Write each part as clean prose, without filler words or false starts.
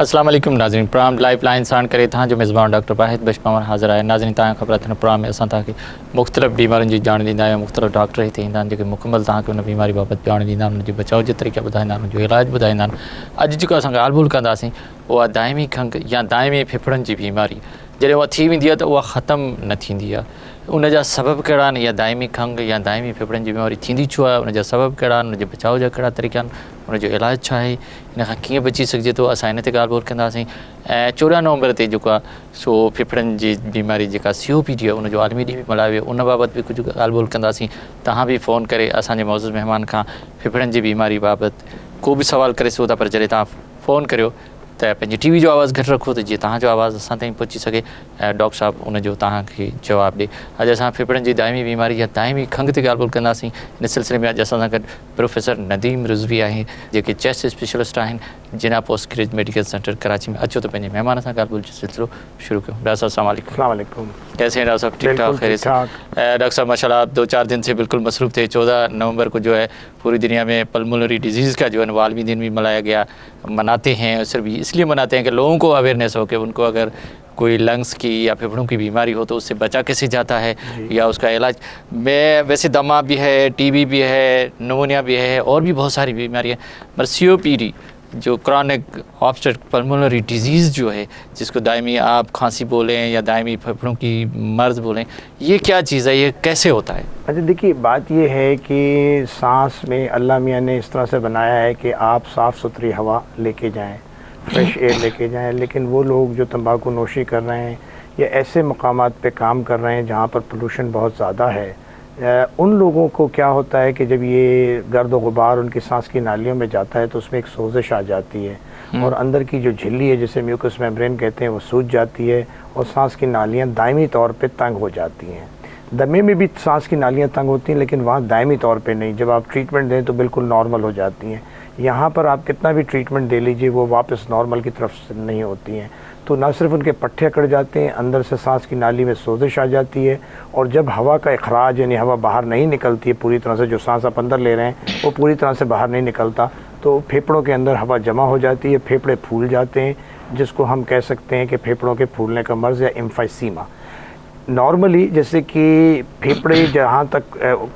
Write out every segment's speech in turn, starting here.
अस्सलाम वालेकुम नाज़रीन। प्रोग्राम लाइफ लाइन साण करे था जो मेज़बान डॉक्टर वाहिद बशपावर हाज़िर है। नाज़रीन तव्हां ख़बर अथनि प्रोग्राम में असां तव्हांखे मुख़्तलिफ़ बीमारियुनि जी ॼाण ॾींदा आहियूं। मुख़्तलिफ़ डॉक्टर हिते ईंदा आहिनि जेके मुकमल तव्हांखे उन बीमारी बाबति ॼाण ॾींदा आहिनि, उनजे बचाव जे तरीक़ा ॿुधाईंदा आहिनि, उनजो इलाज ॿुधाईंदा आहिनि। अॼु जेको असां ॻाल्हि ॿोल कंदासीं उहा दाइमी खंघि या दाइमी फिफड़नि जी बीमारी जॾहिं उहा थी वेंदी आहे त उहा ख़तमु न थींदी आहे। उनजा सबब कहिड़ा आहिनि? या दाइमी खंघि या दाइमी फिफड़नि जी बीमारी थींदी छो आहे? उनजा सबब कहिड़ा आहिनि? उनजे बचाव जा कहिड़ा तरीक़ा आहिनि? उनजो इलाजु छा आहे? इन खां कीअं बची सघिजे थो? असां इन ते ॻाल्हि ॿोल कंदासीं। ऐं 14 नवंबर ते जेको आहे सो फिफड़नि जी बीमारी जेका COPD आहे उनजो आलमी ॾींहुं बि मल्हायो वियो, उन बाबति बि कुझु ॻाल्हि ॿोल कंदासीं। तव्हां बि फ़ोन करे असांजे मौजूद महिमान खां फिफड़नि जी बीमारी बाबति को बि सुवाल करे सघो था, पर जॾहिं तव्हां फ़ोन करियो त पंहिंजी TV जो आवाज़ु घटि रखो त जीअं तव्हांजो आवाज़ु असां ताईं पहुची सघे ऐं डॉक्टर साहिबु उनजो तव्हांखे जवाबु ॾिए। अॼु असां फिफड़नि जी दाइमी बीमारी या दाइमी खंघि ते ॻाल्हि ॿोल कंदासीं। इन सिलसिले में अॼु असां सां गॾु प्रोफेसर नदीम रिज़वी आहिनि जेके चेस्ट स्पेशलिस्ट आहिनि जिना post graduate medical centre Karachi में। अचो त पंहिंजे महिमान सां ॻाल्हि ॿोल जो सिलसिलो शुरू कयूं। डॉक्टर साहब अस्सलाम वालेकुम। कैसे हैं डॉक्टर साहब? ठीक ठाक खैरियत से? डॉक्टर साहब माशाल्लाह आप 2-4 दिन से बिल्कुल मसरूफ़ थे। 14 नवंबर को जो है पूरी दुनिया में पल्मोनरी डिजीज़ का जो है आलमी दिन भी मनाया गया, मनाते हैं। और सिर्फ इसलिए मनाते हैं कि लोगों को अवेयरनेस हो कि उनको अगर कोई लंग्स की या फेफड़ों की बीमारी हो तो उससे बचा कैसे जाता है या उसका इलाज में। वैसे दमा भी है, TB भी है, निमोनिया भी है और भी बहुत सारी बीमारियाँ, पर COPD जो क्रॉनिक ऑब्स्ट्रक्टिव पल्मोनरी डिजीज़ जो है, जिसको दायमी आप खांसी बोलें या दायमी फेफड़ों की मर्ज़ बोलें, ये क्या चीज़ है, ये कैसे होता है? अच्छा देखिए, बात ये है कि सांस में अल्लाह मियाँ ने इस तरह से बनाया है कि आप साफ़ सुथरी हवा लेके जाएं, फ्रेश एयर लेके जाएं, लेकिन वो लोग जो तंबाकू नोशी कर रहे हैं या ऐसे मकामात पे काम कर रहे हैं जहाँ पर पोल्यूशन बहुत ज़्यादा है, उन लोगों को क्या होता है कि जब ये गर्द गुबार उनकी सांस की नालियों में जाता है तो उसमें एक सोजिश आ जाती है और अंदर की जो झिल्ली है जिसे म्यूकस मेम्ब्रेन कहते हैं वो सूज जाती है और सांस की नालियाँ दायमी तौर पे तंग हो जाती हैं। दमे में भी सांस की नालियाँ तंग होती हैं लेकिन वहाँ दायमी तौर पे नहीं। जब आप ट्रीटमेंट दें तो बिल्कुल नॉर्मल हो जाती हैं। यहाँ पर आप कितना भी ट्रीटमेंट दे लीजिए वो वापस नॉर्मल की तरफ से नहीं होती हैं। तो ना सिर्फ उनके पट्टे अकड़ जाते हैं, अंदर से सांस की नाली में सोजिश आ जाती है और जब हवा का इखराज यानी हवा बाहर नहीं निकलती है पूरी तरह से, जो सांस आप अंदर ले रहे हैं वो पूरी तरह से बाहर नहीं निकलता, तो फेफड़ों के अंदर हवा जमा हो जाती है, फेफड़े फूल जाते हैं, जिसको हम कह सकते हैं कि फेफड़ों के फूलने का मर्ज़ या एम्फाइसीमा। नॉर्मली जैसे कि फेफड़े जहाँ तक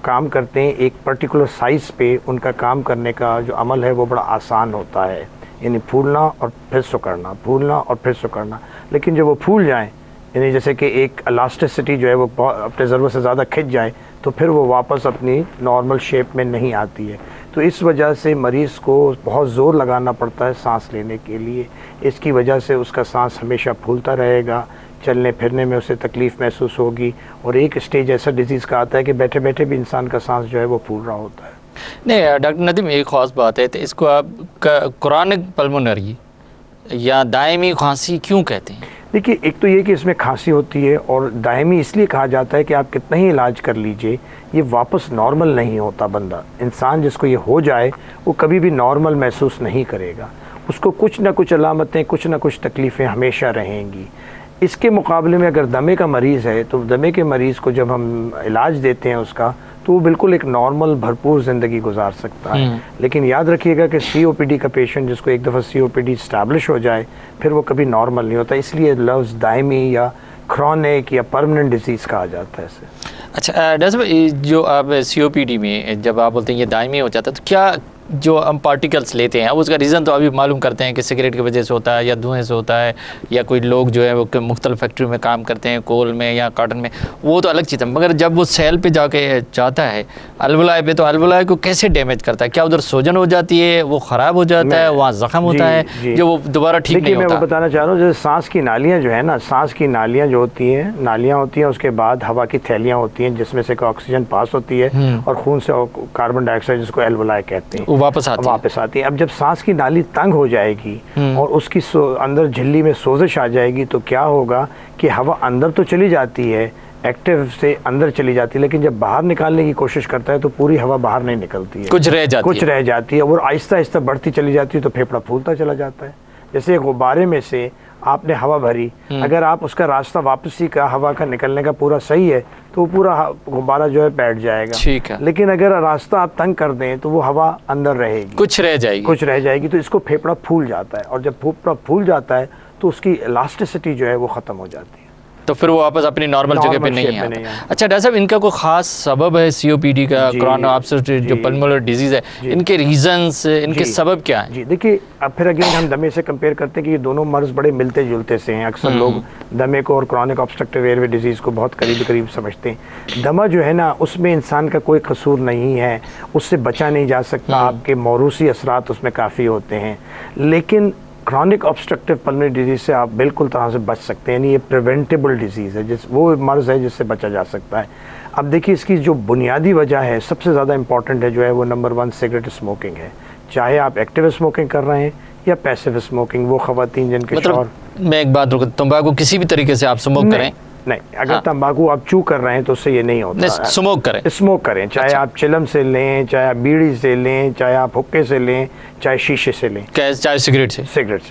काम करते हैं एक पर्टिकुलर साइज़ पे उनका काम करने का जो अमल है वो बड़ा आसान होता है, यानी फूलना और फिर सिकुड़ना, फूलना और फिर सिकुड़ना। लेकिन जब वो फूल जाएं, यानी जैसे कि एक इलास्टिसिटी जो है वो अपने ज़रूरत से ज़्यादा खिंच जाए तो फिर वो वापस अपनी नॉर्मल शेप में नहीं आती है। तो इस वजह से मरीज़ को बहुत ज़ोर लगाना पड़ता है सांस लेने के लिए। इसकी वजह से उसका सांस हमेशा फूलता रहेगा, चलने फिरने में उसे तकलीफ़ महसूस होगी और एक स्टेज ऐसा डिजीज़ का आता है कि बैठे बैठे भी इंसान का सांस जो है वो फूल रहा होता है। नहीं डॉक्टर नदीम, एक ख़ास बात है, तो इसको आप क्रॉनिक पल्मोनरी या दायमी खांसी क्यों कहते हैं? देखिए, एक तो ये कि इसमें खांसी होती है और दायमी इसलिए कहा जाता है कि आप कितना ही इलाज कर लीजिए ये वापस नॉर्मल नहीं होता। बंदा इंसान जिसको ये हो जाए वो कभी भी नॉर्मल महसूस नहीं करेगा, उसको कुछ ना कुछ अलामतें, कुछ ना कुछ तकलीफ़ें हमेशा रहेंगी। इसके मुकाबले में अगर दमे का मरीज़ है तो दमे के मरीज़ को जब हम इलाज देते हैं उसका, तो वो बिल्कुल एक नॉर्मल भरपूर ज़िंदगी गुजार सकता है। लेकिन याद रखिएगा कि COPD का पेशेंट जिसको एक दफ़ा COPD इस्टेब्लिश हो जाए फिर वो कभी नॉर्मल नहीं होता, इसलिए लफ्ज़ दायमी या क्रॉनिक या परमानेंट डिजीज़ कहा जाता है इसे। अच्छा डॉक्टर साहब, जो आप COPD में जब आप बोलते हैं ये दायमी हो जाता है तो क्या जो हम पार्टिकल्स लेते हैं उसका रीज़न तो अभी मालूम करते हैं कि सिगरेट की वजह से होता है या धुएं से होता है या कोई लोग जो है वो मुख्तलिफ फैक्ट्री में काम करते हैं, कोल में या कॉटन में, वो तो अलग चीज़ है। मगर जब वो सेल पे जाके जाता है अलवलाए पे, तो अलवलाए को कैसे डैमेज करता है? क्या उधर सोजन हो जाती है, वो ख़राब हो जाता है, वहाँ ज़ख्म होता है जो वो दोबारा ठीक नहीं होता? मैं वो बताना चाह रहा हूँ, जैसे सांस की नालियाँ जो है ना, सांस की नालियाँ जो होती हैं, नालियाँ होती हैं, उसके बाद हवा की थैलियाँ होती हैं जिसमें से ऑक्सीजन पास होती है और खून से कार्बन डाइऑक्साइड जिसको एल्वोलाई कहते हैं वो वापस आती है। अब जब सांस की नाली तंग हो जाएगी और उसकी अंदर झिल्ली में सोजिश आ जाएगी तो क्या होगा कि हवा अंदर तो चली जाती है, एक्टिव से अंदर चली जाती है, लेकिन जब बाहर निकालने की कोशिश करता है तो पूरी हवा बाहर नहीं निकलती है, कुछ रह जाती है और आहिस्ता आहिस्ता बढ़ती चली जाती है तो फेफड़ा फूलता चला जाता है। जैसे गुब्बारे में से आपने हवा भरी, अगर आप उसका रास्ता वापसी का हवा का निकलने का पूरा सही है तो वो पूरा गुब्बारा जो है बैठ जाएगा। ठीक है। लेकिन अगर रास्ता आप तंग कर दें तो वो हवा अंदर रहेगी, कुछ रह जाएगी। तो इसको फेफड़ा फूल जाता है, और जब फेफड़ा फूल जाता है तो उसकी इलास्टिसिटी जो है वो ख़त्म हो जाती है, तो फिर वो वापस अपनी नॉर्मल जगह पे नहीं आता। अच्छा डॉक्टर साहब, इनका कोई खास सबब है COPD का, कोरोना ऑब्स्ट्रक्टिव जो पल्मोनरी डिजीज़ है, इनके रीजंस, इनके सबब क्या हैं? जी देखिए, अब फिर अगेन हम दमे से कंपेयर करते हैं कि ये दोनों मर्ज बड़े मिलते जुलते से हैं। अक्सर लोग दमे को और क्रॉनिक ऑब्स्ट्रक्टिव एयरवे डिजीज़ को बहुत करीब समझते हैं। दमा जो है ना, उसमें इंसान का कोई कसूर नहीं है, उससे बचा नहीं जा सकता, आपके मौरूसी असरात उसमें काफ़ी होते हैं। लेकिन क्रॉनिक ऑब्स्ट्रक्टिव पल्मोनरी डिजीज़ से आप बिल्कुल तरह से बच सकते हैं, यानी ये प्रिवेंटेबल डिजीज़ है, वो मर्ज़ है जिससे बचा जा सकता है। अब देखिए, इसकी जो बुनियादी वजह है, सबसे ज़्यादा इंपॉर्टेंट है जो है वो नंबर 1 सिगरेट स्मोकिंग है। चाहे आप एक्टिव स्मोकिंग कर रहे हैं या पैसिव स्मोकिंग, वो ख़वातीन जिनके मतलब मैं एक बात रुक, तंबाकू किसी भी तरीके से आप स्मोक करें? नहीं, अगर तंबाकू आप चू कर रहे हैं तो उससे ये नहीं होता। स्मोक करें, चाहे आप चिलम से लें, चाहे आप बीड़ी से लें, चाहे आप हुक्के से लें, चाहे शीशे से लें, चाहे सिगरेट से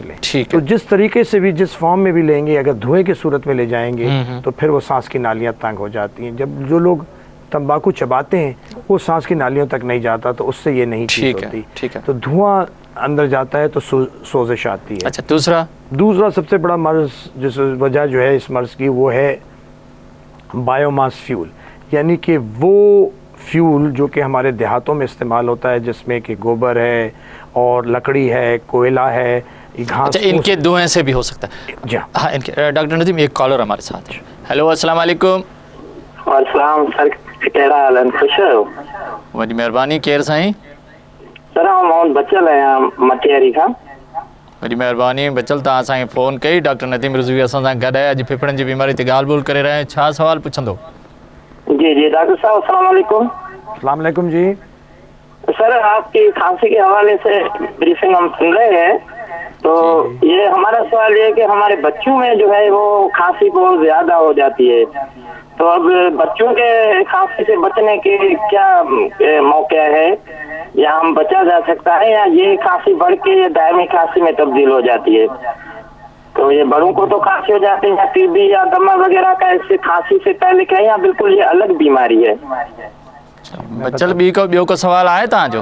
लें। ठीक है। तो जिस तरीके से भी, जिस फॉर्म में भी लेंगे, अगर धुएं की सूरत में ले जाएंगे तो फिर वो सांस की नालियां तंग हो जाती हैं। जब जो लोग तंबाकू चबाते हैं वो सांस की नालियों तक नहीं जाता, तो उससे ये नहीं ठीक होती। ठीक है। तो धुआं अंदर जाता है तो सोजिश आती है। अच्छा, दूसरा सबसे बड़ा मर्ज, जिस वजह जो है इस मर्ज की, वो है बायोमास फ्यूल, यानी कि वो फ्यूल जो कि हमारे देहातों में इस्तेमाल होता है, जिसमें कि गोबर है और लकड़ी है, कोयला है, घास। अच्छा, इनके धुएं से भी हो सकता है? जी हाँ। इनके डॉक्टर नदीम, एक कॉलर हमारे साथ है। हेलो, अस्सलाम वालेकुम। वालेकुम सर, कहिड़ा हाल आहिनि? ख़ुशि आहियो? वॾी महिरबानी। केरु साईं? सर आउं मोहन बचल आहियां मटियारी खां। वॾी महिरबानी बचल, तव्हां असांखे फ़ोन कई। डॉक्टर नदीम रिज़वी असां सां गॾु आहे। अॼु फेफड़नि जी बीमारी ते ॻाल्हि ॿोल करे रहिया आहियूं। छा सवाल पुछंदो? जी डॉक्टर साहब, अस्सलाम वालेकुम। अस्सलाम वालेकुम जी। सर, आपकी खांसी के हवाले से ब्रीफिंग हम सुन रहे हैं, तो ये हमारा सवाल ये है कि हमारे बच्चों में जो है वो खांसी बहुत ज्यादा हो जाती है, तो अब बच्चों के खांसी से बचने के क्या मौके है, या हम बचा जा सकता है, या ये खांसी बढ़ के ये दायमी खांसी में तब्दील हो जाती है? तो ये बड़ों को तो खांसी हो जाती है, TB या दमा वगैरह का इससे खांसी से पहले क्या, या बिल्कुल ये अलग बीमारी है? बचल ॿियो को सवाल आहे तव्हांजो?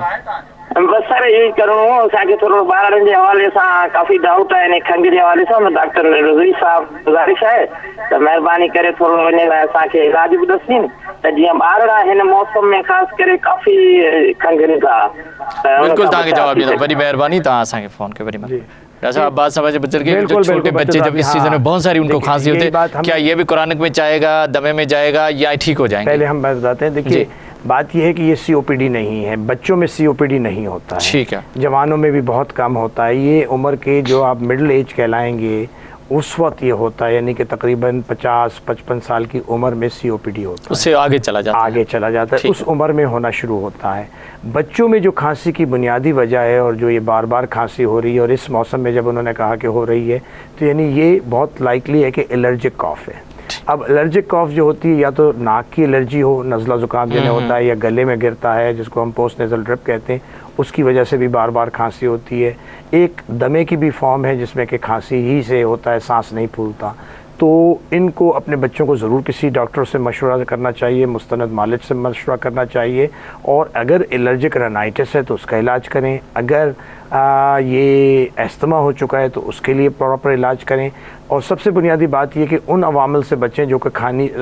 बस सर यही करूँ, असांखे थोरो ॿारनि जे हवाले सां काफ़ी डाउट आहे, खंघि जे हवाले सां डॉक्टर रिज़वी साहब गुज़ारिश आहे त महिरबानी करे थोरो इन लाइ असांखे इलाज ॿुधाईं, त जीअं ॿार हिन मौसम में ख़ासि करे काफ़ी खंघनि था। बिल्कुल तव्हांखे जवाब ॾींदो। वॾी महिरबानी, तव्हां असांखे फ़ोन कयो। वॾी महिरबानी। डॉक्टर साहब, बात समझे बच्चे के, जो छोटे बच्चे जब इस सीजन में बहुत सारी उनको खांसी होती है, क्या ये भी क्रॉनिक में जाएगा, दमे में जाएगा, या ठीक हो जाएंगे? पहले हम बताते हैं। देखिए, बात यह है कि ये COPD नहीं है, बच्चों में COPD नहीं होता है। ठीक है। जवानों में भी बहुत कम होता है। ये उम्र के जो आप मिडिल एज कहलाएंगे उस वक्त ये होता है, यानी कि तकरीबन 50-55 साल की उम्र में COPD होता है। उससे आगे चला जाता है, उस उम्र में होना शुरू होता है। बच्चों में जो खांसी की बुनियादी वजह है, और जो ये बार बार खांसी हो रही है, और इस मौसम में जब उन्होंने कहा कि हो रही है, तो यानी ये बहुत लाइकली है कि एलर्जिक कॉफ है। अब एलर्जिक कॉफ जो होती है, या तो नाक की एलर्जी हो, नज़ला ज़ुकाम जिन्हें होता है, या गले में गिरता है जिसको हम पोस्ट नेज़ल ड्रिप कहते हैं, उसकी वजह से भी बार बार खांसी होती है। एक दमे की भी फॉर्म है जिसमें कि खांसी ही से होता है, सांस नहीं फूलता। तो इनको अपने बच्चों को ज़रूर किसी डॉक्टर से मशवरा करना चाहिए, मुस्तनद मालिज से मशवरा करना चाहिए, और अगर एलर्जिक राइनाइटिस है तो उसका इलाज करें। अगर ये अस्थमा हो चुका है तो उसके लिए प्रॉपर इलाज करें। और सबसे बुनियादी बात ये कि उन अवामल से बचें जो कि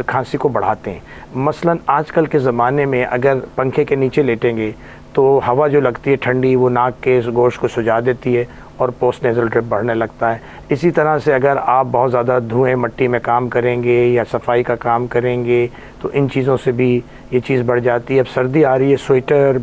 खांसी को बढ़ाते हैं। मसलन आजकल के ज़माने में अगर पंखे के नीचे लेटेंगे तो हवा जो लगती है ठंडी, वो नाक के गोश्त को सुझा देती है और पोस्ट नेज़ल ड्रिप बढ़ने लगता है। इसी तरह से अगर आप बहुत ज़्यादा धुएं मट्टी में काम करेंगे या सफाई का काम करेंगे तो इन चीज़ों से भी ये चीज़ बढ़ जाती है। अब सर्दी आ रही है, स्वेटर,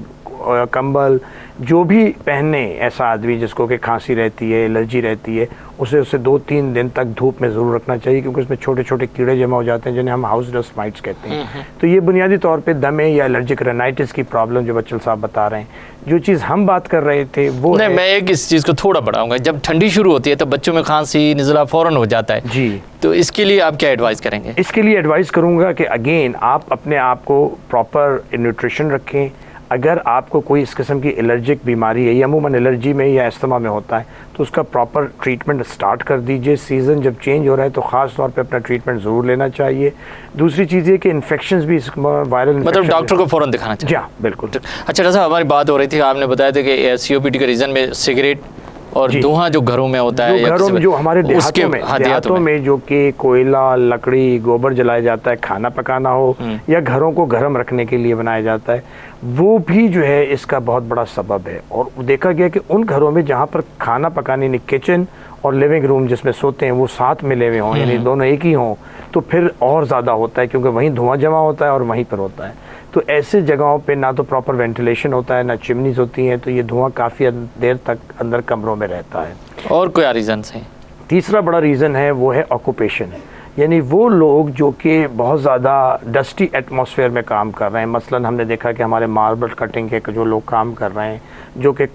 कंबल जो भी पहने ऐसा आदमी जिसको कि खांसी रहती है, एलर्जी रहती है, उसे 2-3 दिन तक धूप में ज़रूर रखना चाहिए, क्योंकि उसमें छोटे छोटे कीड़े जमा हो जाते हैं जिन्हें हम हाउस डस्ट माइट्स कहते हैं। तो ये बुनियादी तौर पे दमे या एलर्जिक राइनाइटिस की प्रॉब्लम जो बच्चल साहब बता रहे हैं। जो चीज़ हम बात कर रहे थे वो नहीं, मैं एक इस चीज़ को थोड़ा बढ़ाऊंगा। जब ठंडी शुरू होती है तो बच्चों में खांसी नज़ला फ़ौरन हो जाता है जी, तो इसके लिए आप क्या एडवाइस करेंगे? इसके लिए एडवाइस करूँगा कि अगेन आप अपने आप को प्रॉपर न्यूट्रिशन रखें, अगर आपको कोई इस किस्म की एलर्जिक बीमारी है, या अमूमन एलर्जी में या अस्थमा में होता है, तो उसका प्रॉपर ट्रीटमेंट स्टार्ट कर दीजिए। सीज़न जब चेंज हो रहा है तो ख़ास तौर पे अपना ट्रीटमेंट ज़रूर लेना चाहिए। दूसरी चीज़ ये कि इन्फेक्शंस भी, वायरल मतलब डॉक्टर को फ़ौरन दिखाना चाहिए। जी हाँ, बिल्कुल। अच्छा डॉक्टर साहब, हमारी बात हो रही थी, आपने बताया था कि COPD के रीज़न में सिगरेट और धुआं जो घरों में होता है, घरों में जो हमारे देहातों में जो कि कोयला, लकड़ी, गोबर जलाया जाता है, खाना पकाना हो या घरों को गर्म रखने के लिए बनाया जाता है, वो भी जो है इसका बहुत बड़ा सबब है। और देखा गया कि उन घरों में जहाँ पर खाना पकाने, यानी किचन और लिविंग रूम जिसमें सोते हैं, वो साथ मिले हुए हों, यानी दोनों एक ही हों, तो फिर और ज़्यादा होता है, क्योंकि वहीं धुआं जमा होता है और वहीं पर होता है। तो ऐसे जगहों पे ना तो प्रॉपर वेंटिलेशन होता है, ना चिमनीज होती हैं, तो ये धुआं काफ़ी देर तक अंदर कमरों में रहता है। और क्या रीज़न्स हैं? तीसरा बड़ा रीज़न है वो है ऑक्यूपेशन, यानी वो लोग जो कि बहुत ज़्यादा डस्टी एटमॉस्फेयर में काम कर रहे हैं। मसलन हमने देखा कि हमारे मार्बल कटिंग के जो लोग काम कर रहे हैं, जो कि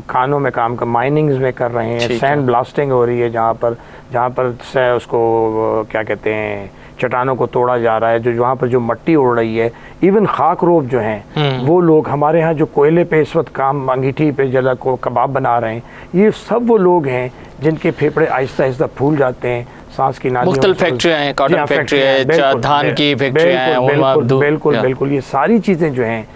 खानों में काम कर, माइनिंग्स में कर रहे हैं, सैंड ब्लास्टिंग हो रही है, जहाँ पर से उसको क्या कहते हैं, चट्टानों को तोड़ा जा रहा है, जो वहाँ पर जो मट्टी उड़ रही है, इवन खाक रोब जो हैं, वो लोग हमारे यहाँ जो कोयले पे इस वक्त काम, अंगीठी पे जला को कबाब बना रहे हैं, ये सब वो लोग हैं जिनके फेफड़े आहिस्ता आहिस्ता फूल जाते हैं, सांस की नालियों, मुख्तलिफ फैक्ट्रियाँ हैं, कॉटन फैक्ट्री है, धान की फैक्ट्रियाँ हैं, बिल्कुल ये सारी चीज़ें जो हैं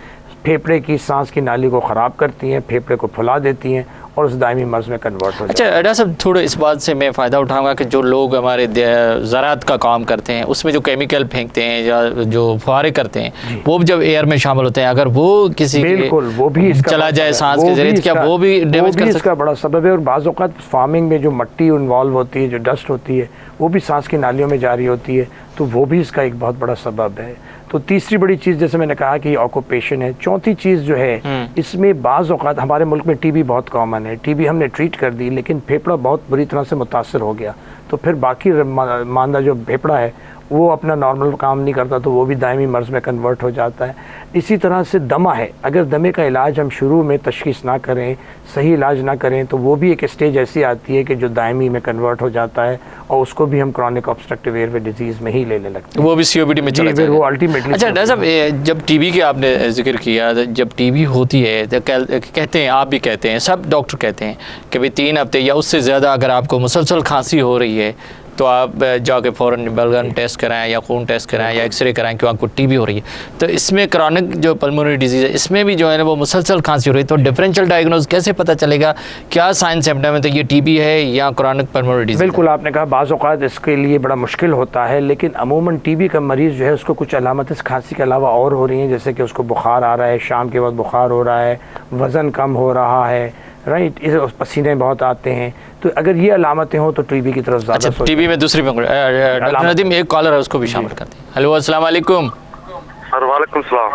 फेफड़े की, सांस की नाली को ख़राब करती हैं, फेफड़े को फुला देती हैं और उस दायमी मर्ज में कन्वर्ट हो जाता है। अच्छा डॉक्टर साहब, थोड़ा इस बात से मैं फ़ायदा उठाऊंगा कि जो लोग हमारे ज़राअत का काम करते हैं, उसमें जो केमिकल फेंकते हैं या जो फुहारे करते हैं, वो जब एयर में शामिल होते हैं, अगर वो किसी बिल्कुल वो भी चला जाए सांस के जरिए, क्या वो भी डैमेज कर सकता है? इसका बड़ा सबब है। और बाज़ औक़ात फार्मिंग में जो मट्टी इन्वॉल्व होती है, जो डस्ट होती है, वो भी सांस की नालियों में जारी होती है, तो वो भी इसका एक बहुत बड़ा सबब है। तो तीसरी बड़ी चीज़, जैसे मैंने कहा कि ऑक्यूपेशन है। चौथी चीज़ जो है, इसमें बाज़ औक़ात हमारे मुल्क में टीबी बहुत कॉमन है, टीबी हमने ट्रीट कर दी, लेकिन फेफड़ा बहुत बुरी तरह से मुतासर हो गया, तो फिर बाकी मानदा जो फेफड़ा है वो अपना नॉर्मल काम नहीं करता, तो वो भी दायमी मर्ज़ में कन्वर्ट हो जाता है। इसी तरह से दमा है, अगर दमे का इलाज हम शुरू में तशख़ीस ना करें, सही इलाज ना करें, तो वो भी एक स्टेज ऐसी आती है कि जो दायमी में कन्वर्ट हो जाता है, और उसको भी हम क्रॉनिक ऑब्स्ट्रक्टिव एयरवे डिजीज़ में ही लेने लगते हैं, वो भी COPD में चला जाएगा, वो अल्टीमेटली। अच्छा डॉक्टर साहब, जब टीबी की आपने जिक्र किया, जब टीबी होती है तो कहते हैं, आप भी कहते हैं, सब डॉक्टर कहते हैं कि भाई 3 हफ्ते या उससे ज़्यादा अगर आपको मुसलसल खांसी हो रही है तो आप जाके फ़ौरन बलगम टेस्ट कराएं या खून टेस्ट कराएं या एक्सरे कराएं कि आपको टीबी हो रही है। तो इसमें क्रॉनिक जो पल्मोनरी डिजीज़ है, इसमें भी जो है ना वो मुसलसल खांसी हो रही है, तो डिफरेंशियल डायग्नोज कैसे पता चलेगा क्या साइन सिम्पटम है, तो ये टीबी है या क्रॉनिक पल्मोनरी डिजीज़? बिल्कुल आपने कहा, बाज़ औक़ात इसके लिए बड़ा मुश्किल होता है, लेकिन अमूमन टीबी का मरीज़ जो है उसको कुछ अलामत इस खांसी के अलावा और हो रही हैं, जैसे कि उसको बुखार आ रहा है, शाम के वक्त बुखार हो रहा है, वज़न कम हो रहा है, राइट, पसीने बहुत आते हैं। तो अगर ये अलामतें हो तो टीबी की तरफ ज़्यादा। अच्छा, टीबी में दूसरी डॉक्टर नदीम, एक कॉलर है, उसको भी शामिल करते हैं। हेलो, अस्सलाम वालेकुम। सर वालेकुम सलाम।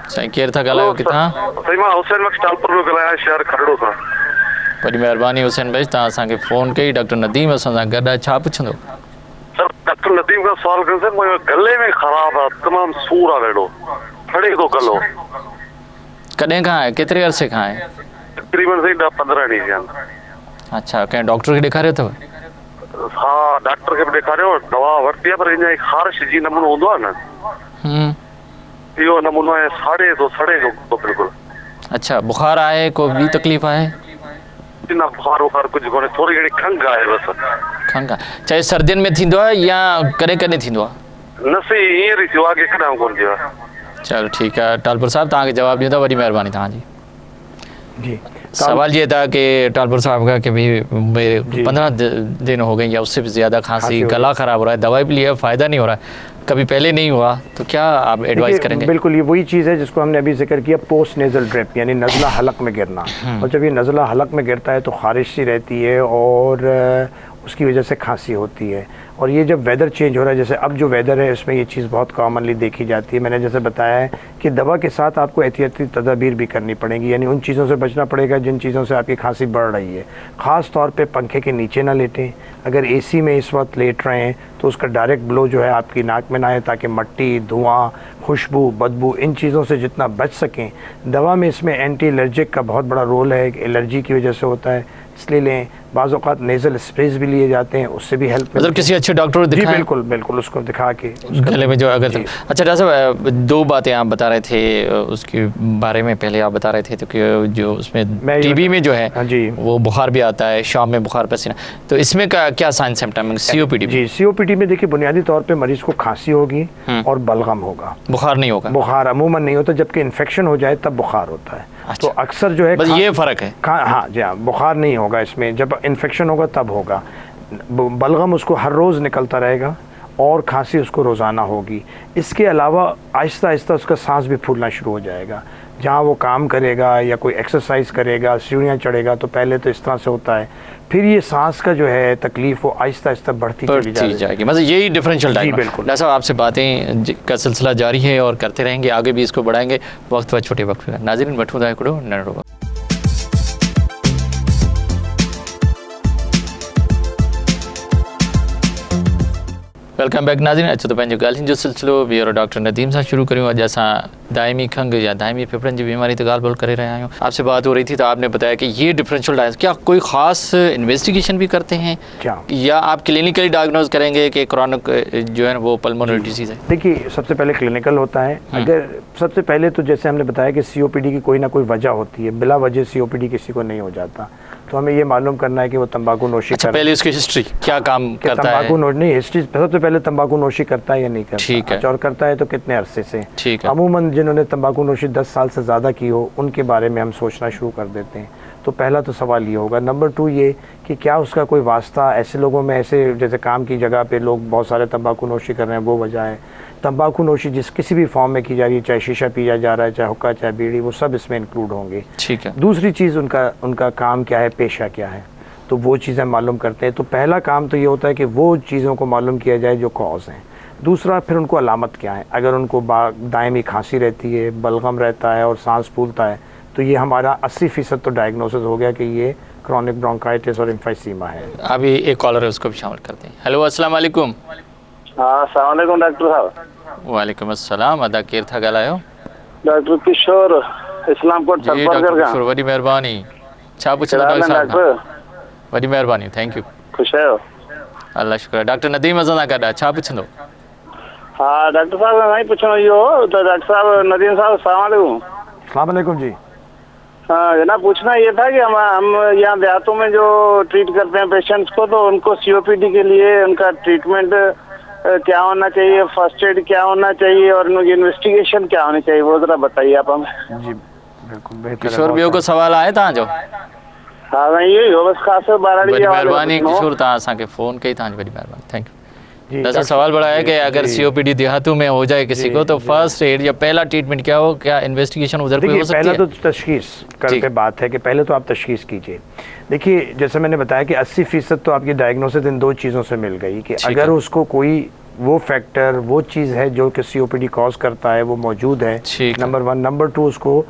साईं केर था ॻाल्हायो किथां? साईं मां हुसैन बख्श टालपुर में ॻाल्हायां, शहर खरड़ो सां। बड़ी महिरबानी हुसैन भाई, तव्हां असांखे फ़ोन कई। डॉक्टर नदीम असां सां गॾु आहे, छा पुछंदो? सर डॉक्टर नदीम खां सवाल कयों, सर मुंहिंजो गले में ख़राब आहे, तमामु सूर आहे, ॾाढो फड़े थो गलो। कॾहिं खां आहे, केतिरे अरसे खां आहे? तक़रीबन साईं 10-15 ॾींहं थिया आहिनि। अच्छा, कंहिं डॉक्टर खे ॾेखारियो अथव? हाँ, डॉक्टर खे बि ॾेखारियो, दवा वरिती आहे, पर हीअं ख़ारिश जी नमूनो हूंदो आहे न, इहो नमूनो आहे, सड़े थो बिल्कुलु। अच्छा, बुखार आहे, को ॿी तकलीफ़ आहे? न बुखार कुझु कोन्हे, थोरी घणी खंघि आहे बसि। खंघि आहे, चाहे सर्दियुनि में थींदो आहे या कॾहिं कॾहिं थींदो आहे? न सही हींअर ई थियो आहे, कॾहिं कोन थियो आहे। चलो ठीकु आहे, टालपुर साहब तव्हांखे जवाबु ॾींदा, वॾी महिरबानी तव्हांजी। जी, सवाल ये था कि टालपुर साहब का कि भाई मेरे 15 दिन हो गए या उससे भी ज़्यादा खांसी, गला ख़राब हो रहा है, दवाई भी लिया, फ़ायदा नहीं हो रहा है, कभी पहले नहीं हुआ, तो क्या आप एडवाइस करेंगे? बिल्कुल, ये वही चीज़ है जिसको हमने अभी जिक्र किया, पोस्ट नेज़ल ड्रिप, यानी नज़ला हलक में गिरना। और जब ये नज़ला हलक में गिरता है तो ख़ारिश सी रहती है और उसकी वजह से खांसी होती है। और ये जब वेदर चेंज हो रहा है, जैसे अब जो वेदर है उसमें ये चीज़ बहुत कॉमनली देखी जाती है। मैंने जैसे बताया है कि दवा के साथ आपको एहतियाती तदाबीर भी करनी पड़ेगी, यानी उन चीज़ों से बचना पड़ेगा जिन चीज़ों से आपकी खांसी बढ़ रही है। ख़ास तौर पे पंखे के नीचे ना लेटें, अगर AC में इस वक्त लेट रहे हैं तो उसका डायरेक्ट ब्लो जो है आपकी नाक में ना आए, ताकि मट्टी, धुआं, खुशबू, बदबू, इन चीज़ों से जितना बच सकें। दवा में इसमें एंटी एलर्जिक का बहुत बड़ा रोल है, एलर्जी की वजह से होता है, इसलिए लें। बाज़ औक़ात नेज़ल स्प्रेज भी लिए जाते हैं, उससे भी हेल्प मतलब किसी अच्छे डॉक्टर को जी दिखाएं। बिल्कुल बिल्कुल, उसको दिखा के गले में जो अगर अच्छा डॉक्टर साहब, दो बातें आप बता रहे थे उसके बारे में, पहले आप बता रहे थे तो कि जो उसमें टीबी में जो है जी वो बुखार भी आता है, शाम में बुखार पसीना, तो इसमें क्या साइन सिम्टम COPD जी COPD में देखिए बुनियादी तौर पे मरीज को खांसी होगी और बलगम होगा, बुखार नहीं होगा, बुखार अमूमन नहीं होता, जबकि इन्फेक्शन हो जाए तब बुखार होता है। अच्छा। तो अक्सर जो है बस ये फ़र्क है। हाँ जी हाँ, बुखार नहीं होगा इसमें, जब इन्फेक्शन होगा तब होगा। बलगम उसको हर रोज़ निकलता रहेगा और खांसी उसको रोज़ाना होगी। इसके अलावा आहिस्ता आहिस्ता उसका सांस भी फूलना शुरू हो जाएगा। जहाँ वो काम करेगा या कोई एक्सरसाइज करेगा, सीढ़ियाँ चढ़ेगा, तो पहले तो इस तरह से होता है, फिर ये सांस का जो है तकलीफ वो आहिस्ता आहिस्ता बढ़ती जाएगी। मतलब यही डिफरेंशियल डायग्नोसिस। बिल्कुल डॉक्टर साहब आपसे बातें का सिलसिला जारी है और करते रहेंगे, आगे भी इसको बढ़ाएंगे वक्त व छोटे वक्त में। नाज़रीन वठूं था हिकिड़ो नंढड़ो वेलकम बैक नाज़रीन। अचो तो पंहिंजो ॻाल्हियुनि जो सिलसिलो ब्यूरो डॉक्टर नदीम सां शुरू करूँ। अॼु असां दायमी खंघ या दायमी फेफड़न की बीमारी तो ॻाल्हि ॿोल करे रहे आहियूं। आपसे बात हो रही थी तो आपने बताया कि ये डिफरेंशियल डायग्नोसिस, क्या कोई ख़ास इन्वेस्टिगेशन भी करते हैं क्या, या आप क्लिनिकली डायग्नोज करेंगे कि क्रॉनिक जो है वो पल्मोनरी डिजीज़ है? देखिए सबसे पहले क्लिनिकल होता है। अगर सबसे पहले तो जैसे हमने बताया कि COPD की कोई ना कोई वजह होती है, बिला वजह COPD किसी को नहीं हो जाता, तो हमें ये मालूम करना है कि वो तंबाकू नोशी पहले उसकी हिस्ट्री क्या काम करता है? तंबाकू नहीं, हिस्ट्री सबसे पहले तंबाकू नोशी करता है या नहीं करता, ठीक है, और करता है तो कितने अरसे से। ठीक है। अमूमन जिन्होंने तंबाकू नोशी 10 साल से ज़्यादा की हो उनके बारे में हम सोचना शुरू कर देते हैं। तो पहला तो सवाल ये होगा। नंबर 2 ये कि क्या उसका कोई वास्ता ऐसे लोगों में, ऐसे जैसे काम की जगह पे लोग बहुत सारे तंबाकू नोशी कर रहे हैं, वो वजह है। तंबाकू नोशी जिस किसी भी फॉर्म में की जा रही है, चाहे शीशा पिया जा रहा है, चाहे हुक्का, चाहे बीड़ी, वो सब इसमें इंक्लूड होंगे। ठीक है। दूसरी चीज़ उनका काम क्या है, पेशा क्या है, तो वो चीज़ें मालूम करते हैं। तो पहला काम तो ये होता है कि वो चीज़ों को मालूम किया जाए जो कॉज हैं। दूसरा फिर उनको अलामत क्या है। अगर उनको दायमी खांसी रहती है, बलगम रहता है और सांस फूलता है, तो ये हमारा 80% तो डायग्नोसिस हो गया कि ये क्रॉनिक ब्रोंकाइटिस और एम्फीसीमा है। अभी एक कॉलर है, उसको भी शामिल करते हैं। हेलो अस्सलाम वालेकुम। हाँ अस्सलाम वालेकुम डॉक्टर साहब। वालेकुम अस्सलाम। अदा केर था ॻाल्हायो? डॉक्टर किशोर इस्लामकोट जी डॉक्टर किशोर, वॾी महिरबानी। छा पुछंदो डॉक्टर साहब? वॾी महिरबानी, थैंक यू। खुश आहियो? अल्लाह शुक्र। डॉक्टर नदीम असां सां गॾु आहे, छा पुछंदो? हाँ डॉक्टर साहब नहीं पूछना यो तो डॉक्टर साहब नदीम साहब अस्सलाम वालेकुम जी। हाँ जनाब, पूछना ये था कि हम यहाँ देहातों में जो ट्रीट करते हैं पेशेंट्स को, तो उनको COPD के लिए उनका ट्रीटमेंट क्या होना चाहिए, फर्स्ट एड क्या होना चाहिए और उनकी इन्वेस्टिगेशन क्या होनी चाहिए, वो जरा बताइए आप हमें। जी बिल्कुल बेहतर। किशोर ॿियो को सवाल आहे तव्हांजो? हाँ मैं ये हो बस खास बारड़ी। वॾी महिरबानी किशोर, तव्हां असांखे फ़ोन कई, तव्हांजी वॾी महिरबानी, थैंक यू। ऐसा सवाल बड़ा है कि अगर COPD देहातों में हो जाए किसी को, तो फर्स्ट एड या पहला ट्रीटमेंट क्या हो, क्या इन्वेस्टिगेशन उधर कोई हो सकती है? पहला तो तशखीस करके बात है कि पहले तो आप तशखीस कीजिए। देखिए जैसे मैंने बताया कि 80% तो आपकी डायग्नोसिस इन 2 चीज़ों से मिल गई कि अगर उसको कोई वो फैक्टर, वो चीज़ है जो कि COPD कॉज करता है, वो मौजूद है, नंबर 1। नंबर 2 उसको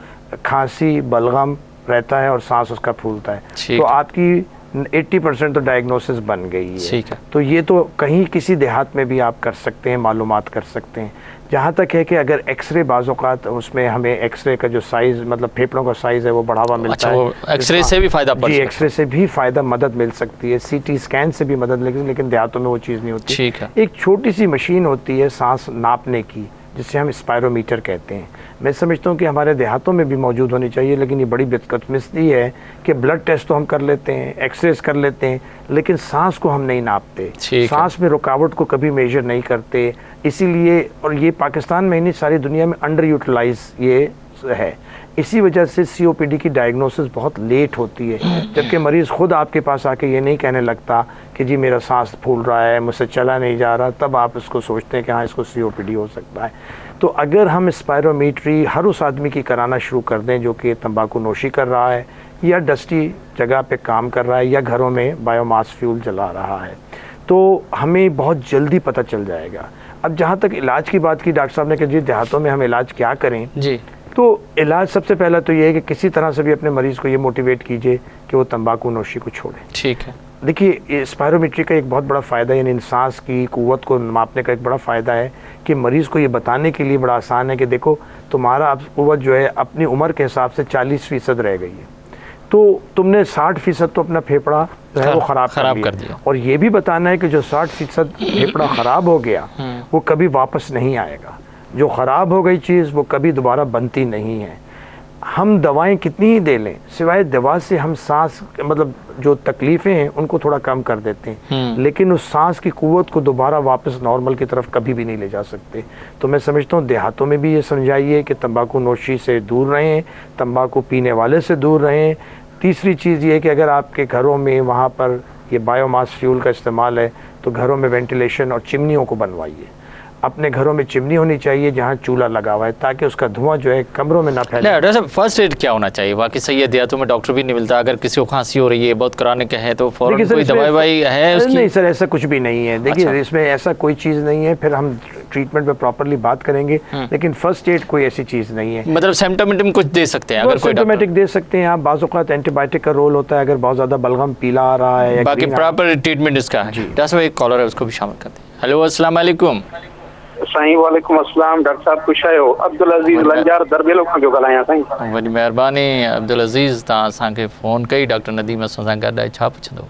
खांसी बलगम रहता है और सांस उसका फूलता है, तो आपकी 80% तो डायग्नोसिस बन गई है। ठीक है। तो ये तो कहीं किसी देहात में भी आप कर सकते हैं, मालूमात कर सकते हैं। जहाँ तक है कि अगर एक्सरे बाज़-औक़ात उसमें हमें एक्सरे का जो साइज़, मतलब फेफड़ों का साइज़ है, वो बढ़ावा मिलता है। एक्सरे से भी फ़ायदा पड़ सकता है? एक्सरे से भी फ़ायदा, मदद मिल सकती है। CT स्कैन से भी मदद मिलेगी, लेकिन देहातों में वो चीज़ नहीं होती। ठीक है। एक छोटी सी मशीन होती है सांस नापने की, जिसे हम स्पायरोमीटर कहते हैं। मैं समझता हूँ कि हमारे देहातों में भी मौजूद होनी चाहिए, लेकिन ये बड़ी बदकिस्मती है कि ब्लड टेस्ट तो हम कर लेते हैं, एक्सरेज कर लेते हैं, लेकिन सांस को हम नहीं नापते, सांस में रुकावट को कभी मेजर नहीं करते। इसीलिए, और ये पाकिस्तान में नहीं सारी दुनिया में अंडर यूटिलाइज ये है, इसी वजह से COPD की डायग्नोसिस बहुत लेट होती है, जबकि मरीज़ ख़ुद आपके पास आके ये नहीं कहने लगता कि जी मेरा सांस फूल रहा है, मुझसे चला नहीं जा रहा, तब आप इसको सोचते हैं कि हाँ इसको COPD हो सकता है। तो अगर हम स्पायरोमीट्री हर उस आदमी की कराना शुरू कर दें जो कि तंबाकू नोशी कर रहा है या डस्टी जगह पे काम कर रहा है या घरों में बायोमास फ्यूल जला रहा है, तो हमें बहुत जल्दी पता चल जाएगा। अब जहाँ तक इलाज की बात की, डॉक्टर साहब ने कहा जी देहातों में हम इलाज क्या करें जी, तो इलाज सबसे पहला तो ये है कि किसी तरह से भी अपने मरीज़ को ये मोटिवेट कीजिए कि वो तंबाकू नोशी को छोड़े। ठीक है। देखिए स्पायरोमीट्री का एक बहुत बड़ा फ़ायदा, यानी सांस की कुव्वत को मापने का एक बड़ा फ़ायदा है कि मरीज़ को ये बताने के लिए बड़ा आसान है कि देखो तुम्हारा अब कुव्वत जो है अपनी उम्र के हिसाब से 40% रह गई है, तो तुमने 60% तो अपना फेफड़ा जो है वो खराब कर दिया। और ये भी बताना है कि जो 60% फेफड़ा खराब हो गया वो कभी वापस नहीं आएगा। जो खराब हो गई चीज़ वो कभी दोबारा बनती नहीं है। हम दवाएं कितनी ही दे लें, सिवाय दवा से हम सांस मतलब जो तकलीफ़ें हैं उनको थोड़ा कम कर देते हैं, लेकिन उस सांस की कुव्वत को दोबारा वापस नॉर्मल की तरफ कभी भी नहीं ले जा सकते। तो मैं समझता हूँ देहातों में भी ये समझाइए कि तंबाकू नोशी से दूर रहें, तंबाकू पीने वाले से दूर रहें। तीसरी चीज़ ये है कि अगर आपके घरों में वहाँ पर ये बायोमास फ्यूल का इस्तेमाल है तो घरों में वेंटिलेशन और चिमनियों को बनवाइए। अपने घरों में चिमनी होनी चाहिए जहाँ चूल्हा लगा हुआ है, ताकि उसका धुआं जो है कमरों में ना फैले। डॉक्टर साहब फर्स्ट एड क्या होना चाहिए? बाकी सही है, देहातों में डॉक्टर भी नहीं मिलता, अगर किसी को खांसी हो रही है बहुत कराने का है तो फौरन कोई दवाई है उसकी? नहीं सर, ऐसा कुछ भी नहीं है। देखिए इसमें ऐसा कोई चीज़ नहीं है, फिर हम ट्रीटमेंट पे प्रॉपरली बात करेंगे, लेकिन फर्स्ट एड कोई ऐसी चीज़ नहीं है। मतलब सिम्टोमेटिक कुछ दे सकते हैं? अगर कोई सिम्टोमेटिक दे सकते हैं आप। बाज़ औक़ात एंटीबायोटिक का रोल होता है अगर बहुत ज़्यादा बलगम पीला आ रहा है। बाकी प्रॉपर ट्रीटमेंट इसका है। डॉक्टर साहब एक कॉलर है उसको भी शामिल करते हैं। हेलो अस्सलाम वालेकुम। साईं वालेकुम अस्सलाम। डॉक्टर साहब खुश आहियो। अब्दुल अज़ीज़ लंजार दरबेलो खां पियो ॻाल्हायां साईं। वॾी महिरबानी अब्दुल अज़ीज़, तव्हां असांखे फ़ोन कई। डॉक्टर नदीम असां सां गॾु आहे, छा पुछंदो?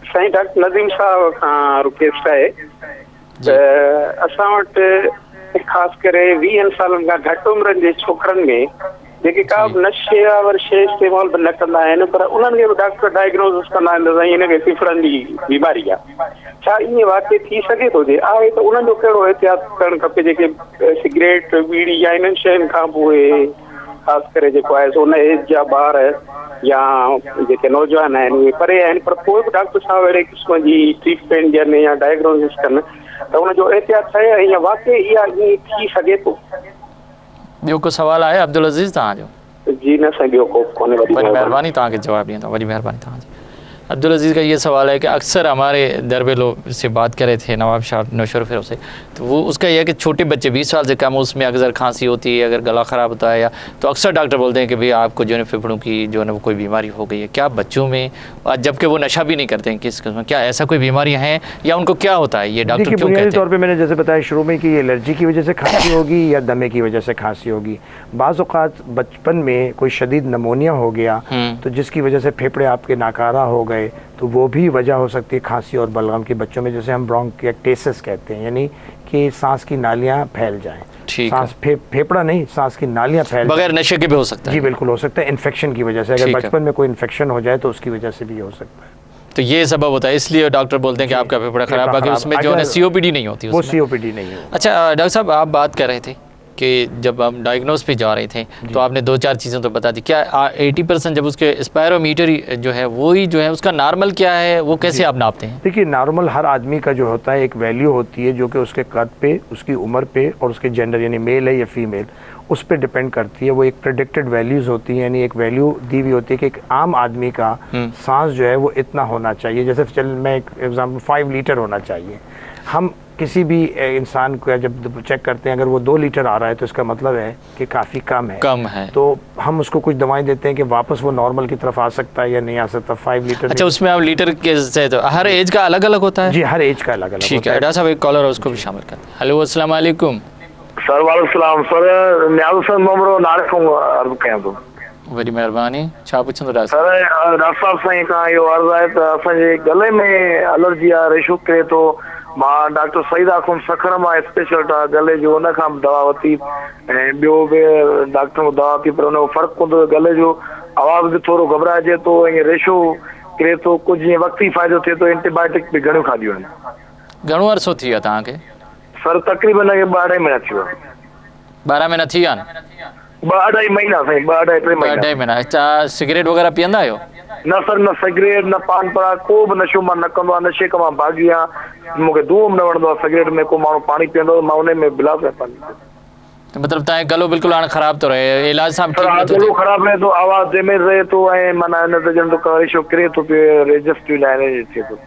साईं डॉक्टर नदीम साहब खां रिक्वेस्ट आहे त असां वटि ख़ासि करे 20 सालनि खां घटि उमिरि जे छोकिरनि में जेके का बि नशे वार शइ इस्तेमालु बि न कंदा आहिनि, पर उन्हनि खे बि डॉक्टर डायग्नोसिस कंदा आहिनि त साईं हिनखे फिफड़नि जी बीमारी आहे। छा ईअं वाक़ई थी सघे थो? जे आहे त उन्हनि जो कहिड़ो एहतियात करणु खपे? जेके सिगरेट बीड़ी या इन्हनि शयुनि खां पोइ ख़ासि करे जेको आहे सो उन एज जा ॿार या जेके नौजवान आहिनि उहे परे आहिनि, पर पोइ बि डॉक्टर साहब अहिड़े क़िस्म जी ट्रीटमेंट ॾियनि या डायग्नोसिस कनि त उनजो एहतियात थिए या वाक़ई इहा ईअं थी सघे थो? ॿियो को सवाल आहे अब्दुल अज़ीज़ तव्हांजो? जी न साईं, ॿियो को कोन्हे। वॾी महिरबानी, तव्हांखे जवाबु ॾींदा। वॾी महिरबानी तव्हांजी। अब्दुल अज़ीज़ का ये सवाल है कि अक्सर हमारे दरबेलो से बात कर रहे थे नवाब शाह नौशर फिर से, तो वो उसका यह है कि छोटे बच्चे 20 साल से कम उसमें अक्सर खांसी होती है, अगर गला ख़राब होता है या तो अक्सर डॉक्टर बोलते हैं कि भाई आपको जो है फेफड़ों की जो है ना वो कोई बीमारी हो गई है। क्या बच्चों में, जबकि वो नशा भी नहीं करते हैं, किस किस्म, क्या ऐसा कोई बीमारियाँ हैं या उनको क्या होता है? ये डॉक्टर क्यों कहते हैं? तौर पर मैंने जैसे बताया शुरू में कि एलर्जी की वजह से खांसी होगी या दमे की वजह से खांसी होगी। बाज़ औक़ात बचपन में कोई शदीद नमोनिया हो गया तो जिसकी वजह से फेफड़े आपके नाकारा हो गए, तो वो भी वजह हो सकती है खांसी और बलगम की। बच्चों में जैसे हम ब्रोंकाइटिस कहते हैं, यानी कि सांस की नालियां फैल जाएं। सांस फेफड़ा नहीं, सांस की नालियां फैल बगैर नशे के भी हो सकता है? जी बिल्कुल हो सकता है, इन्फेक्शन की वजह से। अगर बचपन में कोई इन्फेक्शन हो जाए तो उसकी वजह से भी हो सकता है। तो ये सबब होता है, इसलिए डॉक्टर बोलते हैं कि आपका फेफड़ा खराब, बाकी उसमें जो है COPD नहीं होती। वो COPD नहीं है। अच्छा डॉक्टर साहब, आप बात कर रहे थे कि जब हम डायग्नोस पे जा रहे थे तो आपने 2-4 चीज़ें तो बता दी। क्या 80% जब उसके स्पायरोमीटर जो है वही जो है उसका नॉर्मल क्या है, वो कैसे आप नापते हैं? देखिए नॉर्मल हर आदमी का जो होता है एक वैल्यू होती है जो कि उसके कद पे, उसकी उम्र पे और उसके जेंडर यानी मेल है या फीमेल, उस पर डिपेंड करती है। वो एक प्रेडिक्टेड वैल्यूज़ होती है, यानी एक वैल्यू दी हुई होती है कि एक आम आदमी का सांस जो है वो इतना होना चाहिए। जैसे चल मैं एक एग्जाम्पल 5 लीटर होना चाहिए। हम किसी भी इंसान को जब चेक करते हैं अगर वो 2 लीटर आ रहा है तो इसका मतलब है कि काफ़ी कम है। तो हम उसको कुछ दवाएं देते हैं कि वापस वो नॉर्मल की तरफ आ सकता है या नहीं आ सकता। 5 लीटर। अच्छा, उसमें आप लीटर के से तो हर एज का अलग अलग होता है? जी हर एज का अलग अलग। ठीक है, डॉक्टर साहब एक कॉलर है उसको भी शामिल करते हैं। हेलो अस्सलाम वालेकुम। सर वालेकुम सर, न्याज़ हुसैन ममरो नाले खां अर्ज़ु कयां थो। वॾी महिरबानी, छा पुछंदो डॉक्टर साहब? सर डॉक्टर साहब साईं खां इहो अर्ज़ु आहे त असांजे गले में एलर्जी आहे, रेशो किरे थो। मां डॉक्टर सईद आख़ुम सखर मां स्पेशलिस्ट आहे गले जो, उन खां बि दवा वरिती ऐं ॿियो बि डॉक्टर खां दवा वरिती, पर उन जो फ़र्क़ु कोन थो। गले जो आवाज़ बि थोरो घबराइजे थो, ईअं रेशो किरे थो, कुझु ईअं वक़्ती फ़ाइदो थिए थो। एंटीबायोटिक बि घणियूं खाधियूं आहिनि। घणो अरसो थी वियो तव्हांखे? सर तक़रीबन 12 महीना थी वियो। 12 महीना थी विया आहिनि? 2-2.5 महीना साईं, 2-2.5 महीना। अच्छा, सिगरेट वग़ैरह पीअंदा आहियो? न सर, न सिगरेट न पान पराग, को बि नशो मां न कंदो आहियां। नशे खां मां भागी आहियां। मूंखे धूम न वणंदो आहे। सिगरेट में को माण्हू पाणी पीअंदो मां उन में गिलास में पानी पीअंदो। तो मतलब तव्हांजो गलो बिल्कुलु हाणे ख़राब थो रहे, इलाज सां ठीक नथो थिए? गलो ख़राब रहे थो, आवाज़ डेमेज रहे थो ऐं माना हिन ते ॼण तो रेशो किरे थो पियो, रेजिस्टिव लाइन थिए थो।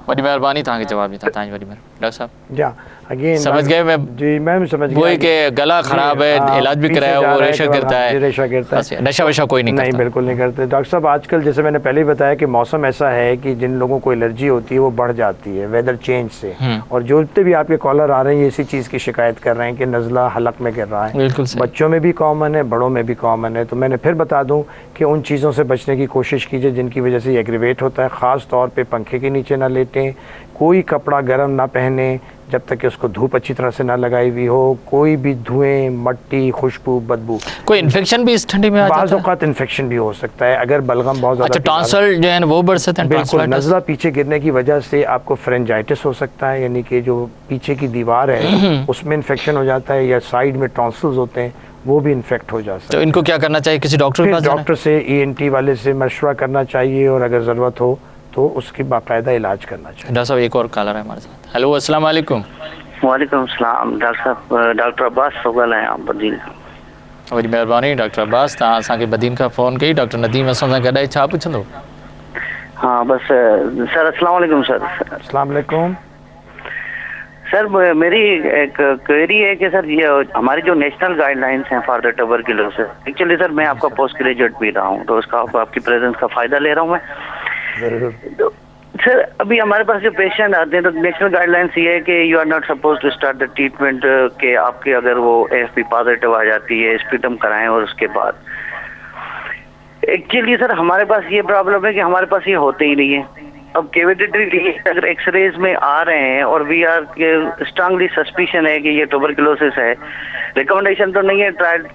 वॾी महिरबानी, तव्हांखे जवाबु ॾींदा। तव्हांजी वॾी महिरबानी। डॉक्टर साहब जा अगेन समझ गए? मैं जी मैं समझ गया वही कि गला खराब है, इलाज भी कराया, वो रेशा गिरता है, रेशा गिरता है, नशा वशा कोई नहीं करता। बिल्कुल नहीं करते डॉक्टर साहब। आजकल जैसे मैंने पहले ही बताया कि मौसम ऐसा है कि जिन लोगों को एलर्जी होती है वो बढ़ जाती है वेदर चेंज से, और जो जितने भी आपके कॉलर आ रहे हैं ये इसी चीज़ की शिकायत कर रहे हैं कि नज़ला हलक में गिर रहा है। बिल्कुल बच्चों में भी कॉमन है, बड़ों में भी कॉमन है। तो मैंने फिर बता दूं कि उन चीज़ों से बचने की कोशिश कीजिए जिनकी वजह से एग्रीवेट होता है। ख़ास तौर पे पंखे के नीचे ना लेटें, कोई कपड़ा गर्म ना पहने जब तक कि उसको धूप अच्छी तरह से ना लगाई हुई हो, कोई भी धुएं, मट्टी, खुशबू, बदबू। कोई इन्फेक्शन भी इस ठंडी में आ जाता है? बाज़ औक़ात इन्फेक्शन भी हो सकता है अगर बलगम बहुत ज़्यादा। अच्छा, टॉन्सिल जो है वो बढ़ सकते हैं? बिल्कुल, नज़ला पीछे गिरने की वजह से आपको फ्रेंजाइटिस हो सकता है, यानी कि जो पीछे की दीवार है उसमें इन्फेक्शन हो जाता है, या साइड में टॉन्सिल्स होते हैं वो भी इन्फेक्ट हो जाता है। तो इनको क्या करना चाहिए? किसी डॉक्टर के पास जाना? डॉक्टर से, ENT वाले से मशवरा करना चाहिए, और अगर ज़रूरत हो तो उसकी बाकायदा इलाज करना चाहिए। डॉक्टर साहब एक और कॉलर है हमारे साथ। हेलो, अस्सलाम वालेकुम। वालेकुम सलाम डॉक्टर साहब, डॉक्टर अब्बास सोगल हैं आप बदीन। वही मेहरबानी डॉक्टर अब्बास, तव्हां असांखे बदीन खां फ़ोन कई। डॉक्टर नदीम असां सां गॾु आहे, छा पुछंदो? हाँ बस सर, अस्सलाम वालेकुम सर। अस्सलाम वालेकुम सर, मेरी एक क्वेरी है कि सर ये हमारी जो नेशनल गाइडलाइंस हैं for the tuberculosis, actually sir मैं आपका पोस्ट ग्रेजुएट भी रहा हूँ, तो उसका आपकी प्रेजेंस का फ़ायदा ले रहा हूँ मैं। तो सर अभी हमारे पास जो पेशेंट आते हैं तो नेशनल गाइडलाइंस ये है कि you are not suppose to start the treatment के आपके अगर वो AFP पॉजिटिव आ जाती है, स्पिटम कराएं और उसके बाद। एक्चुअली सर हमारे पास ये प्रॉब्लम है कि हमारे पास ये होते ही नहीं है। अब कैविटी अगर एक्सरेज में आ रहे हैं और वी आर स्ट्रांगली सस्पिशन है कि ये ट्यूबरकुलोसिस है, रिकमेंडेशन तो नहीं है ट्रायल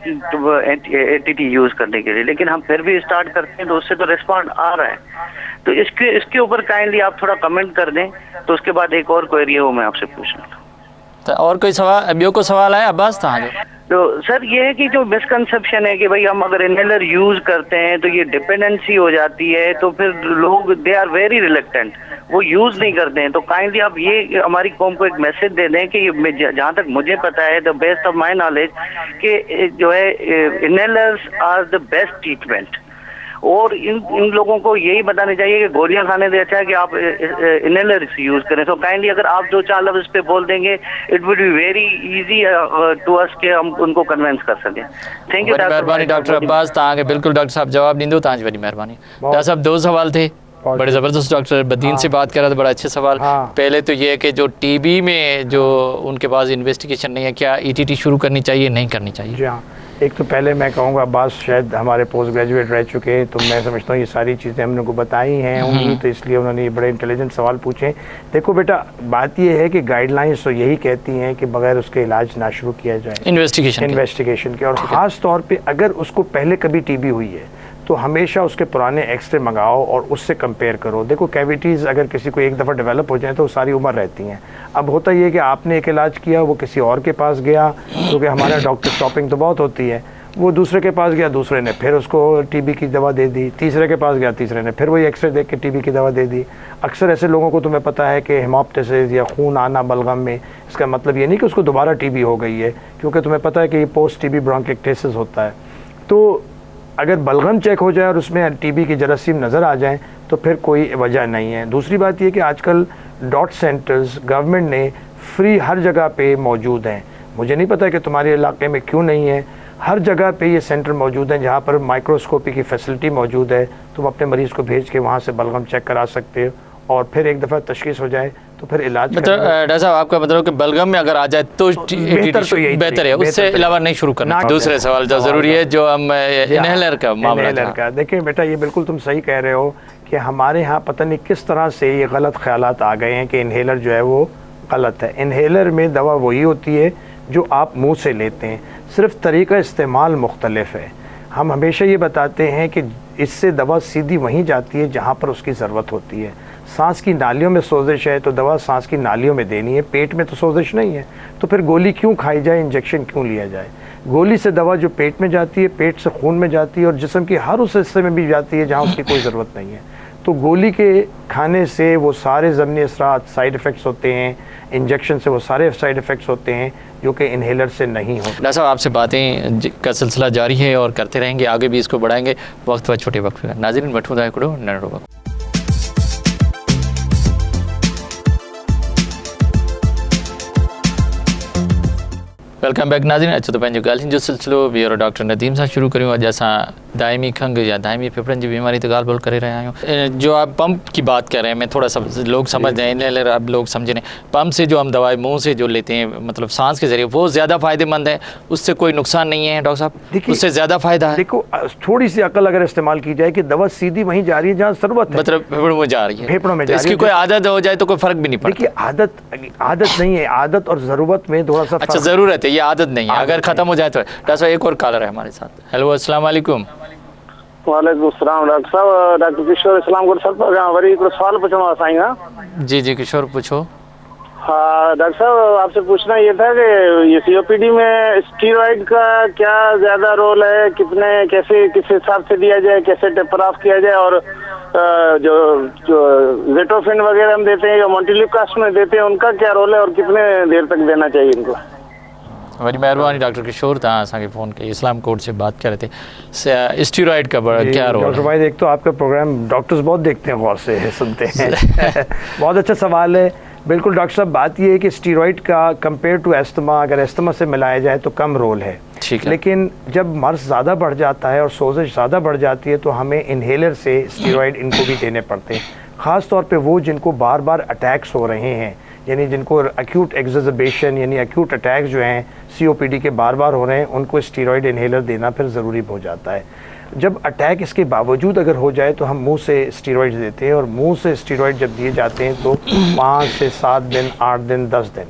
ATT यूज करने के लिए, लेकिन हम फिर भी स्टार्ट करते हैं तो उससे तो रिस्पॉन्ड आ रहा है। तो इसके ऊपर काइंडली आप थोड़ा कमेंट कर दें। तो उसके बाद एक और क्वेरी है वो मैं आपसे पूछना। तो और कोई सवाल, ॿियो को सवाल है अब्बास तव्हांजो? तो सर ये है कि जो मिसकंसेप्शन है कि भाई हम अगर इनहेलर यूज करते हैं तो ये डिपेंडेंसी हो जाती है, तो फिर लोग दे आर वेरी रिलेक्टेंट, वो यूज नहीं करते हैं। तो काइंडली आप ये हमारी कौम को एक मैसेज दे दें कि जहाँ तक मुझे पता है, the best of my knowledge, कि जो है inhalers are the best treatment, और इन लोगों को यही बताना चाहिए कि गोलियां खाने से अच्छा है कि आप इनहेलर यूज करें। तो काइंडली अगर आप 2-4 लफ्ज इस पे बोल देंगे, it would be very easy to us के हम उनको कन्विंस कर सकें। थैंक यू मेहरबानी डॉक्टर अब्बास, तव्हांखे बिल्कुल डॉक्टर साहब जवाब ॾींदो, तव्हांजी वॾी मेहरबानी। डॉक्टर साहब 2 सवाल थे, बड़े ज़बरदस्त। डॉक्टर बदीन से बात कर रहा था, बड़ा अच्छे सवाल। पहले तो ये है कि जो TB में जो उनके पास इन्वेस्टिगेशन नहीं है, क्या ETT शुरू करनी चाहिए, नहीं करनी चाहिए? जी हाँ, एक तो पहले मैं कहूँगा अब्बास शायद हमारे पोस्ट ग्रेजुएट रह चुके हैं, तो मैं समझता हूँ ये सारी चीज़ें हमने को बताई हैं उन्हीं, तो इसलिए उन्होंने ये बड़े इंटेलिजेंट सवाल पूछे। देखो बेटा, बात ये है कि गाइडलाइंस तो यही कहती हैं कि बगैर उसके इलाज ना शुरू किया जाए, इन्वेस्टिगेशन के। और ख़ास तौर पे अगर उसको पहले कभी TB हुई है तो हमेशा उसके पुराने एक्सरे मंगाओ और उससे कंपेयर करो। देखो, कैविटीज़ अगर किसी को एक दफ़ा डेवलप हो जाए तो सारी उम्र रहती हैं। अब होता ये है कि आपने एक इलाज किया, वो किसी और के पास गया, क्योंकि हमारा डॉक्टर शॉपिंग तो बहुत होती है, वो दूसरे के पास गया, दूसरे ने फिर उसको TB की दवा दे दी, तीसरे के पास गया, तीसरे ने फिर वही एक्सरे देख के TB की दवा दे दी। अक्सर ऐसे लोगों को तुम्हें पता है कि हेमोप्टाइसिस या खून आना बलगम में, इसका मतलब ये नहीं कि उसको दोबारा TB हो गई है, क्योंकि तुम्हें पता है कि ये पोस्ट TB ब्रोंकाइटिस होता है। तो अगर बलगम चेक हो जाए और उसमें TB की जरासीम नज़र आ जाए तो फिर कोई वजह नहीं है। दूसरी बात ये कि आजकल डॉट सेंटर्स गवर्नमेंट ने फ्री हर जगह पे मौजूद हैं। मुझे नहीं पता कि तुम्हारे इलाके में क्यों नहीं है, हर जगह पे ये सेंटर मौजूद हैं जहाँ पर माइक्रोस्कोपी की फैसिलिटी मौजूद है। तुम अपने मरीज़ को भेज के वहाँ से बलगम चेक करा सकते हो, और फिर एक दफ़ा तशखीस हो जाए तो फिर इलाज। मतलब डॉक्टर साहब आपका मतलब कि बलगम में अगर आ जाए तो बेहतर है, उससे अलावा नहीं शुरू करना। दूसरे सवाल जो ज़रूरी है, जो हम इनहेलर का मामला। देखिए बेटा, ये बिल्कुल तुम सही कह रहे हो कि हमारे यहाँ पता नहीं किस तरह से ये गलत ख्यालात आ गए हैं कि इनहेलर जो है वो गलत है। इनहेलर में दवा वही होती है जो आप मुँह से लेते हैं, सिर्फ तरीका इस्तेमाल मुख्तलिफ है। हम हमेशा ये बताते हैं कि इससे दवा सीधी वहीं जाती है जहाँ पर उसकी ज़रूरत होती है। सांस की नालियों में सोजिश है तो दवा सांस की नालियों में देनी है, पेट में तो सोजिश नहीं है, तो फिर गोली क्यों खाई जाए, इंजेक्शन क्यों लिया जाए। गोली से दवा जो पेट में जाती है, पेट से खून में जाती है और जिस्म की हर उस हिस्से में भी जाती है जहाँ उसकी कोई ज़रूरत नहीं है। तो गोली के खाने से वो सारे ज़मनी असरात साइड इफ़ेक्ट्स होते हैं, इंजेक्शन से वो सारे साइड इफ़ेक्ट्स होते हैं जो कि इनहेलर से नहीं होते। डॉक्टर साहब आपसे बातें का सिलसिला जारी है और करते रहेंगे, आगे भी इसको बढ़ाएंगे। वक्त व छोटे वक्त नाज़रीन वठूं था हिकिड़ो नंढड़ो वक़्तु। वेलकम बैक नाज़रीन। अचो तो पंहिंजो ॻाल्हियुनि जो सिलसिलो ॿीहर डॉक्टर नदीम सां शुरू करियूं। अॼु असां दायमी खंघ या दायमी फेफड़नि जी बीमारी ते ॻाल्हि ॿोल करे रहिया आहियूं। जो आप पंप की बात कर रहे हैं, मैं थोड़ा सा लोग समझ रहे हैं, अब लोग समझ रहे हैं। पंप से जो हम दवाई मुंह से जो लेते हैं, मतलब सांस के जरिए, वो ज़्यादा फ़ायदेमंद है, उससे कोई नुकसान नहीं है डॉक्टर साहब? उससे ज़्यादा फ़ायदा है? देखो, थोड़ी सी अकल अगर इस्तेमाल की जाए कि दवा सीधी वहीं जा रही है जहाँ ज़रूरत है, मतलब फेफड़ों में जा रही है, फेफड़ों में तो जा रही है। इसकी कोई आदत हो जाए तो कोई फ़र्क भी नहीं पड़ता। देखिए, आदत नहीं है, आदत और ज़रूरत में थोड़ा सा अच्छा, ज़रूरत है, ये आदत नहीं है। अगर ख़त्म हो जाए तो। डॉक्टर साहब, एक और कॉलर है हमारे साथ। हेलो, अस्सलाम वालेकुम। वालेकुम सलाम डॉक्टर साहब। डॉक्टर किशोर इस्लाम को सर वरी हिकिड़ो सवाल पुछणो आहे साईं खां। जी जी किशोर, पूछो। हाँ डॉक्टर साहब, आपसे पूछना ये था कि ये सीओपीडी में स्टीरॉइड का क्या ज्यादा रोल है, कितने कैसे किस हिसाब से दिया जाए, कैसे टेपर ऑफ किया जाए, और जो जो जेटोफिन वगैरह हम देते हैं या मोंटिल्यूकास्ट में देते हैं, उनका क्या रोल है और कितने देर तक देना चाहिए इनको? बड़ी मेहरबानी डॉक्टर किशोर, तहाँ असांखे फ़ोन के इस्लाम कोर्ट से बात कर रहे थे। स्टीरॉइड का क्या रोल है? डॉक्टर भाई, एक तो आपका प्रोग्राम डॉक्टर्स बहुत देखते हैं, गौर से सुनते हैं। बहुत अच्छा सवाल है। बिल्कुल डॉक्टर साहब, बात ये है कि स्टीरॉइड का कंपेयर टू एस्थमा, अगर एस्थमा से मिलाया जाए तो कम रोल है। ठीक है। लेकिन जब मर्ज ज़्यादा बढ़ जाता है और सोजिश ज़्यादा बढ़ जाती है तो हमें इन्हेलर से स्टीरॉइड इनको भी देने पड़ते हैं। ख़ास तौर पे वो जिनको बार बार अटैक्स हो रहे हैं, यानी जिनको एक्यूट एक्सर्बेशन यानी एक्यूट अटैक जो हैं सीओपीडी के बार बार हो रहे हैं, उनको स्टीरॉइड इन्हेलर देना फिर ज़रूरी हो जाता है। जब अटैक इसके बावजूद अगर हो जाए तो हम मुंह से स्टीरॉइड देते हैं, और मुंह से स्टीरॉइड जब दिए जाते हैं तो 5 से 7 दिन, 8 दिन, 10 दिन,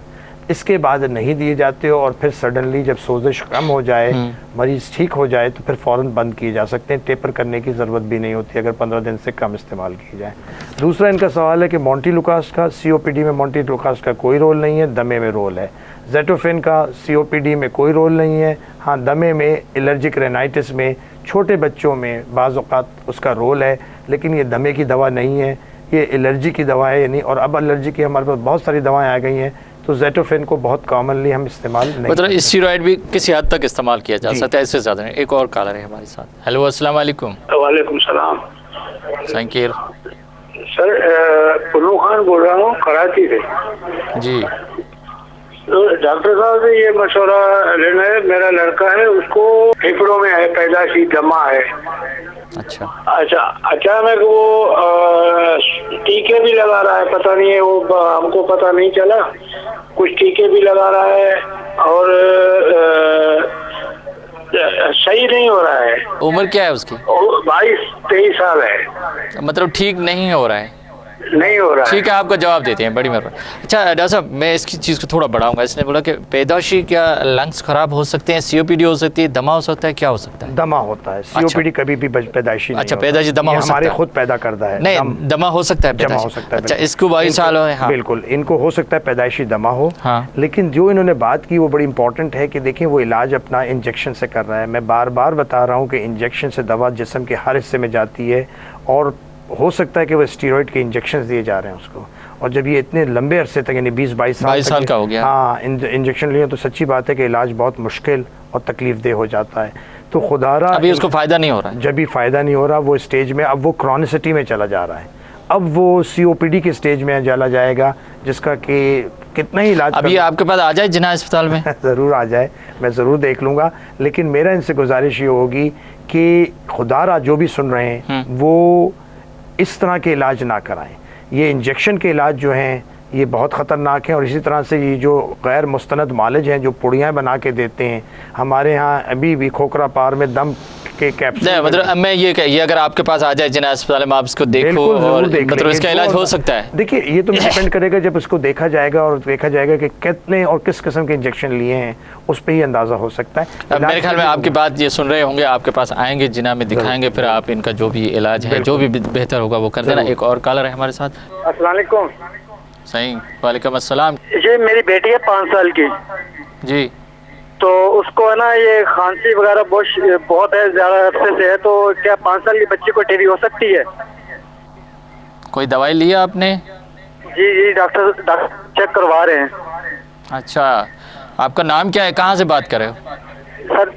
इसके बाद नहीं दिए जाते हो। और फिर सडनली जब सोजिश कम हो जाए, मरीज़ ठीक हो जाए, तो फिर फ़ौरन बंद किए जा सकते हैं। टेपर करने की ज़रूरत भी नहीं होती अगर 15 दिन से कम इस्तेमाल की जाए। दूसरा इनका सवाल है कि मोंटिल्यूकास्ट का सीओपीडी में मोंटिल्यूकास्ट का कोई रोल नहीं है, दमे में रोल है। जेटोफिन का सीओपीडी में कोई रोल नहीं है, हाँ दमे में, एलर्जिक रेनाइटिस में, छोटे बच्चों में बाज़ औक़ात उसका रोल है, लेकिन ये दमे की दवा नहीं है, ये एलर्जी की दवा है। यानी और अब एलर्जी की हमारे पास बहुत सारी दवाएं आ गई हैं, तो जेटोफिन को बहुत कॉमनली हम इस्तेमाल नहीं, मतलब स्टीरॉइड भी किसी हद तक इस्तेमाल किया जा सकता है, इससे ज़्यादा नहीं। एक और कॉलर है हमारे साथ। हेलो, अस्सलाम वालेकुम। वालेकुम सलाम। संकीर सर, पुल्लू खान बोल रहा हूँ, कराची से। जी। तो डॉक्टर साहब से ये मशवरा लेना है, मेरा लड़का है, उसको फेफड़ों में है, पैदाशी दमा है। अच्छा। अचानक वो टीके भी लगा रहा है, पता नहीं है वो, हमको पता नहीं चला, कुछ टीके भी लगा रहा है और सही नहीं हो रहा है। उम्र क्या है उसकी? 22-23 साल है। मतलब ठीक नहीं हो रहा है? नहीं हो रहा है। ठीक है, आपका जवाब देते हैं, बड़ी मेहरबानी। अच्छा डॉक्टर साहब, मैं इसकी चीज़ को थोड़ा बढ़ाऊंगा। इसने बोला कि पैदाशी, क्या लंग्स खराब हो सकते हैं, सीओपीडी हो सकती है, दमा हो सकता है, क्या हो सकता है? दमा होता है, सीओपीडी कभी भी पैदाशी नहीं। अच्छा, पैदाशी दमा हो सकता है, हमारे खुद पैदा करता है। नहीं, दमा हो सकता है, दमा हो सकता है। अच्छा, इसको 22 साल है। हाँ बिल्कुल, इनको हो सकता है पैदाइशी दमा हो। हाँ। लेकिन जो इन्होंने बात की वो बड़ी इंपॉर्टेंट है कि देखिए, वो इलाज अपना इंजेक्शन से कर रहा है। मैं बार बार बता रहा हूँ कि इंजेक्शन से दवा जिस्म के हर हिस्से में जाती है, और हो सकता है कि वो स्टीरॉइड के इंजेक्शन दिए जा रहे हैं उसको। और जब ये इतने लंबे अरसे तक, यानी 20-22 साल का हो गया, हाँ, इंजेक्शन लिए, तो सच्ची बात है कि इलाज बहुत मुश्किल और तकलीफ देह हो जाता है। तो खुदारा अभी उसको फ़ायदा नहीं हो रहा है। जब भी फ़ायदा नहीं हो रहा, वो स्टेज में, अब वो क्रॉनिसिटी में चला जा रहा है, अब वो सीओपीडी के स्टेज में चला जाएगा, जिसका कि कितना ही इलाज अभी आपके पास आ जाए जिन्ना अस्पताल में। ज़रूर आ जाए, मैं ज़रूर देख लूँगा। लेकिन मेरा इनसे गुजारिश ये होगी कि खुदारा जो भी सुन रहे हैं वो इस तरह के इलाज ना कराएं। ये इंजेक्शन के इलाज जो हैं ये बहुत ख़तरनाक हैं, और इसी तरह से ये जो गैर मुस्तनद मालिज हैं जो पुड़ियाँ बना के देते हैं, हमारे यहाँ अभी भी खोखरा पार में दम के कैप्सूल। नहीं, मतलब मैं ये अगर आपके पास आ जाए जिन्ना अस्पताल में, आप इसको देखो और मतलब इसका इलाज हो सकता है। देखिए, ये तो डिपेंड करेगा जब इसको देखा जाएगा, और देखा जाएगा कि कितने और किस किस्म के इंजेक्शन लिए हैं, उस पर ही अंदाज़ा हो सकता है। अब मेरे ख्याल में आपकी बात ये सुन रहे होंगे, आपके पास आएंगे, जिन्ना में दिखाएंगे, फिर आप इनका जो भी इलाज है, जो भी बेहतर होगा वो कर देना। एक और कॉलर है हमारे साथ। अस्सलाम वालेकुम। सही, वालेकुम अस्सलाम। ये मेरी बेटी है 5 साल की जी। तो उसको है ना, ये खांसी वगैरह बहुत है, ज्यादा अरसे से है, तो क्या 5 साल की बच्ची को टीबी हो सकती है? कोई दवाई लिया आपने? जी डॉक्टर चेक करवा रहे हैं। अच्छा, आपका नाम क्या है, कहाँ से बात कर रहे हो? सर,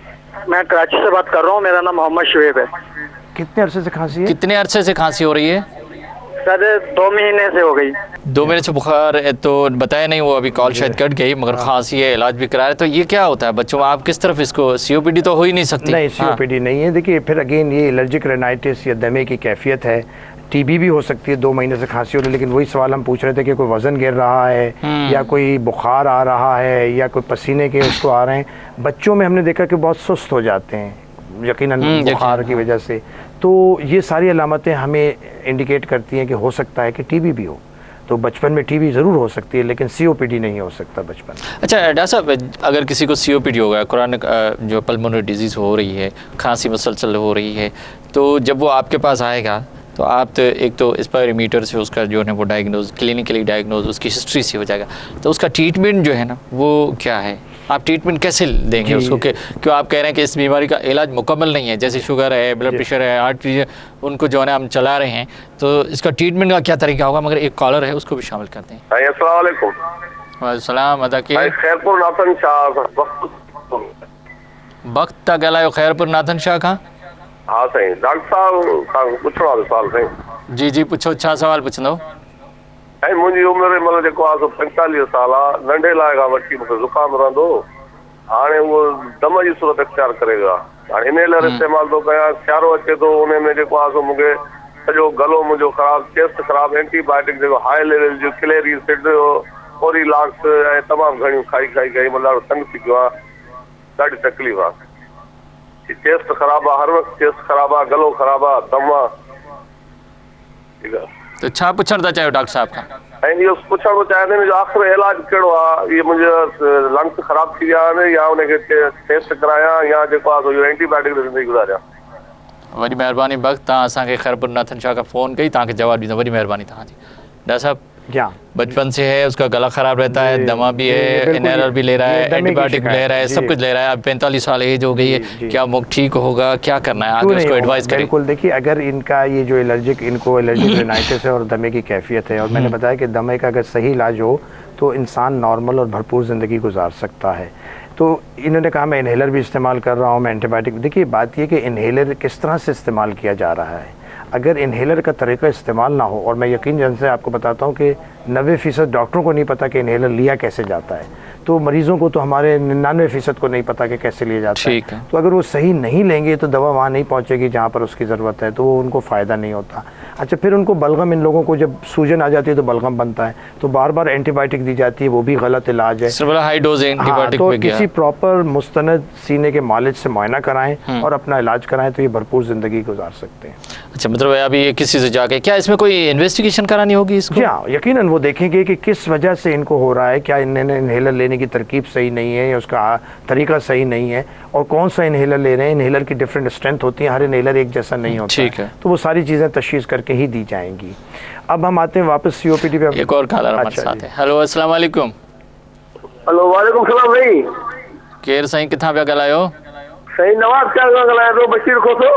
मैं कराची से बात कर रहा हूँ, मेरा नाम मोहम्मद शुएब है। कितने अरसे से खांसी है? कितने अरसे से खांसी हो रही है? सर 2 महीने से हो गई। 2 महीने से बुखार है, तो बताया नहीं, वो अभी कॉल शायद कट गई, मगर खांसी है, इलाज भी करा रहे, तो ये क्या होता है बच्चों में? आप किस तरफ इसको, COPD तो हो ही नहीं सकती? नहीं, COPD नहीं है। देखिए फिर अगेन ये एलर्जिक रेनाइटिस या दमे की कैफियत है। TB भी हो सकती है, 2 महीने से खांसी हो रही है, लेकिन वही सवाल हम पूछ रहे थे कि कोई वज़न गिर रहा है या कोई बुखार आ रहा है या कोई पसीने के उसको आ रहे हैं। बच्चों में हमने देखा कि बहुत सुस्त हो जाते हैं, यकीनन बुखार की वजह से। तो ये सारी अलामतें हमें इंडिकेट करती हैं कि हो सकता है कि TB भी हो। तो बचपन में TB ज़रूर हो सकती है, लेकिन COPD नहीं हो सकता बचपन में। अच्छा डॉक्टर साहब, अगर किसी को COPD हो गया, क्रॉनिक जो पल्मोनरी डिजीज़ हो रही है, खांसी मुसलसल हो रही है, तो जब वो आपके पास आएगा तो आप तो एक तो स्पायरोमीटर से उसका जो है वो डायग्नोज, क्लिनिकली डायग्नोज उसकी हिस्ट्री से हो जाएगा, तो उसका ट्रीटमेंट जो है ना वो क्या है? आप ट्रीटमेंट कैसे देंगे उसको? कि क्यों आप कह रहे हैं कि इस बीमारी का इलाज मुकम्मल नहीं है, जैसे शुगर है, ब्लड प्रेशर है, हार्ट डिजीज, उनको जो है ना हम चला रहे हैं, तो इसका ट्रीटमेंट का क्या तरीका होगा? मगर एक कॉलर है, उसको भी शामिल करते हैं। अस्सलाम वालेकुम। वालेकुम अदा की खैरपुर नाथन शाह वक्त तक ॻाल्हायो। खैरपुर नाथन शाह खां? हाँ साईं, डॉक्टर साहब खां पुछणो आहे सवाल साईं। जी पुछो, छा सवाल पुछंदो? ऐं मुंहिंजी उमिरि मतिलबु जेको आहे 45 साल आहे। नंढे लाइ खां वठी मूंखे ज़ुकाम रहंदो, हाणे उहो दम जी सूरत इख्तियार करेगा। हाणे इनहेलर इस्तेमालु थो कयां, सियारो अचे थो, उन में जेको आहे सो मूंखे सॼो गलो मुंहिंजो ख़राबु, चेस्ट ख़राबु, एंटीबायोटिक जेको हाई लेवल जो क्लेरीसिड, ओरीलॉक्स ऐं तमामु घणियूं खाई मतिलबु तंग थी पियो आहे, ॾाढी तकलीफ़ आहे। चेस्ट ख़राबु आहे, हर वक़्तु चेस्ट ख़राबु आहे, गलो ख़राबु आहे, दम आहे। ठीकु आहे, तो छा पुछण था चाहियो डॉक्टर साहब खां? ऐं इहो पुछण थो चाहियां त आख़िर इलाजु कहिड़ो आहे? इहे मुंहिंजा लंग्स ख़राबु थी विया आहिनि या उनखे टेस्ट करायां या जेको आहे इहो एंटीबायोटिक ते ज़िंदगी गुज़ारियां? वॾी महिरबानी बख़्त, तव्हां असांखे खैरपुर नाथन शाह खां फ़ोन कई, तव्हांखे जवाबु ॾींदो, वॾी महिरबानी तव्हांजी। डॉक्टर साहब, बचपन से है, उसका गला खराब रहता है, दमा भी है, इनहेलर भी ले रहा है, एंटीबायोटिक ले रहा है, सब कुछ ले रहा है, अब 45 साल एज हो गई है, क्या मुख ठीक होगा? क्या करना है आगे उसको एडवाइस करें? बिल्कुल, देखिए अगर इनका ये जो इनको एलर्जिक रेनाइटिस है और दमे की कैफियत है, और मैंने बताया कि दमे का अगर सही इलाज हो तो इंसान नॉर्मल और भरपूर ज़िंदगी गुजार सकता है। तो इन्होंने कहा मैं इनहेलर भी इस्तेमाल कर रहा हूँ, मैं एंटीबायोटिक। देखिए बात ये कि इनहेलर किस तरह से इस्तेमाल किया जा रहा है। अगर इनहेलर का तरीका इस्तेमाल ना हो, और मैं यकीन जन से आपको बताता हूँ कि 90% डॉक्टरों को नहीं पता कि इनहेलर लिया कैसे जाता है, तो मरीज़ों को तो हमारे 99% को नहीं पता कि कैसे लिया जाता है। तो अगर वो सही नहीं लेंगे तो दवा वहाँ नहीं पहुँचेगी जहाँ पर उसकी ज़रूरत है, तो वो उनको फ़ायदा नहीं होता। अच्छा, फिर उनको बलगम, इन लोगों को जब सूजन आ जाती है तो बलगम बनता है, तो बार बार एंटीबायोटिक दी जाती है, वो भी गलत इलाज है। हाई डोज एंटीबायोटिक तो किसी प्रॉपर मुस्तनद सीने के मालिज से मुआयना कराएं और अपना इलाज कराएं, तो ये भरपूर ज़िंदगी गुजार सकते हैं। अच्छा, मतलब अभी ये किसी से जाके, क्या इसमें कोई इन्वेस्टिगेशन करानी होगी इसको? हाँ, यकीनन वो देखेंगे कि किस वजह से इनको हो रहा है, क्या इन्होंने इनहेलर लेने की तरकीब सही नहीं है या उसका तरीका सही नहीं है, और कौन सा इनहेलर ले रहे हैं। इनहेलर की डिफरेंट स्ट्रेंथ होती है, हर इनहेलर एक जैसा नहीं होता है, तो वो सारी चीज़ें तशख़ीस करके ही दी जाएंगी। अब हम आते हैं वापस COPD पे। एक और कॉलर हमारे साथ है। हेलो, अस्सलाम वालेकुम। हेलो, वालेकुम सलाम भाई। केर साईं, किथां पिया ॻाल्हायो? साईं नवाब शाह खां ॻाल्हायां थो, बशीर खोसो।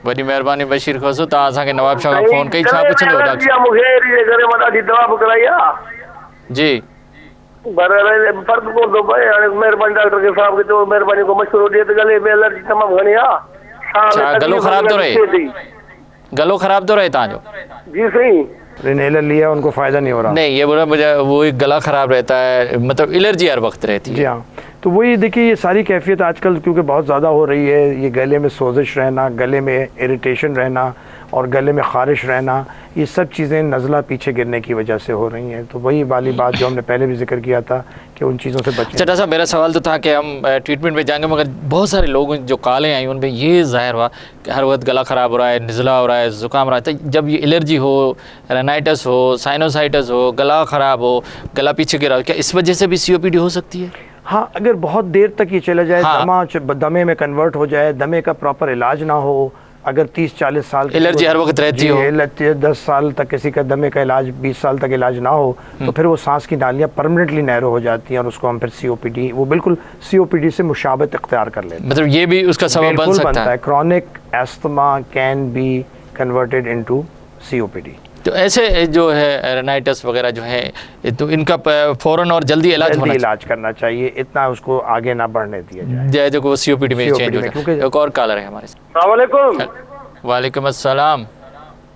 वॾी महिरबानी बशीर खोसो, तव्हां असांखे नवाब शाह खां फ़ोन कई, छा पुछंदो डॉक्टर? मूंखे एरी करे मां ॾाढी दवा बि कराई आहे जी, पर फ़र्क़ु कोन थो पए। हाणे महिरबानी डॉक्टर खे साहब खे चओ, महिरबानी को मशवरो ॾिए त गले में एलर्जी तमामु घणी आहे। छा गलो ख़राब थो रहे? गलो ख़राब थो रहे तव्हांजो? जी सही। इनहेलर लिया, उनको फ़ायदा नहीं हो रहा? नहीं, ये बोला मुझे वो गला ख़राब रहता है, मतलब एलर्जी हर वक्त रहती है। जी हाँ, तो वही देखिए, ये सारी कैफियत आजकल क्योंकि बहुत ज़्यादा हो रही है, ये गले में सोजिश रहना, गले में इरिटेशन रहना और गले में ख़ारिश रहना, ये सब चीज़ें नज़ला पीछे गिरने की वजह से हो रही हैं। तो वही वाली बात जो हमने पहले भी जिक्र किया था कि उन चीज़ों से बचें। चटा साहब, मेरा सवाल तो था कि हम ट्रीटमेंट पे जाएंगे, मगर बहुत सारे लोग जो कॉलें आई उनमें ये ज़ाहिर हुआ कि हर वक्त गला ख़राब हो रहा है, नज़ला हो रहा है, ज़ुकाम रहा है। तो जब ये एलर्जी हो, रेनाइटिस हो, साइनोसाइटिस हो, गला ख़राब हो, गला पीछे गिरा हो, क्या इस वजह से भी COPD हो सकती है? हाँ, अगर बहुत देर तक ये चला जाए, दमे में कन्वर्ट हो जाए, दमे का प्रॉपर इलाज ना हो, अगर 30-40 साल एलर्जी हर वक्त रहती हो, 10 साल तक किसी का दमे का इलाज, 20 साल तक इलाज ना हो, तो फिर वो सांस की नालियाँ परमानेंटली नैरो हो जाती हैं और उसको हम फिर COPD, वो बिल्कुल COPD से मुशाबत इख्तियार कर लेते हैं। मतलब ये भी उसका सबब बन सकता है? Chronic asthma can be converted into COPD। तो ऐसे जो है रेनाइटिस वगैरह जो है, तो इनका फ़ौरन और जल्दी इलाज करना चाहिए, इतना उसको आगे ना बढ़ने दिया जाए जो COPD में चेंज हो जाए। एक और कॉलर है हमारे साथ। अस्सलाम वालेकुम। वालेकुम अस्सलाम।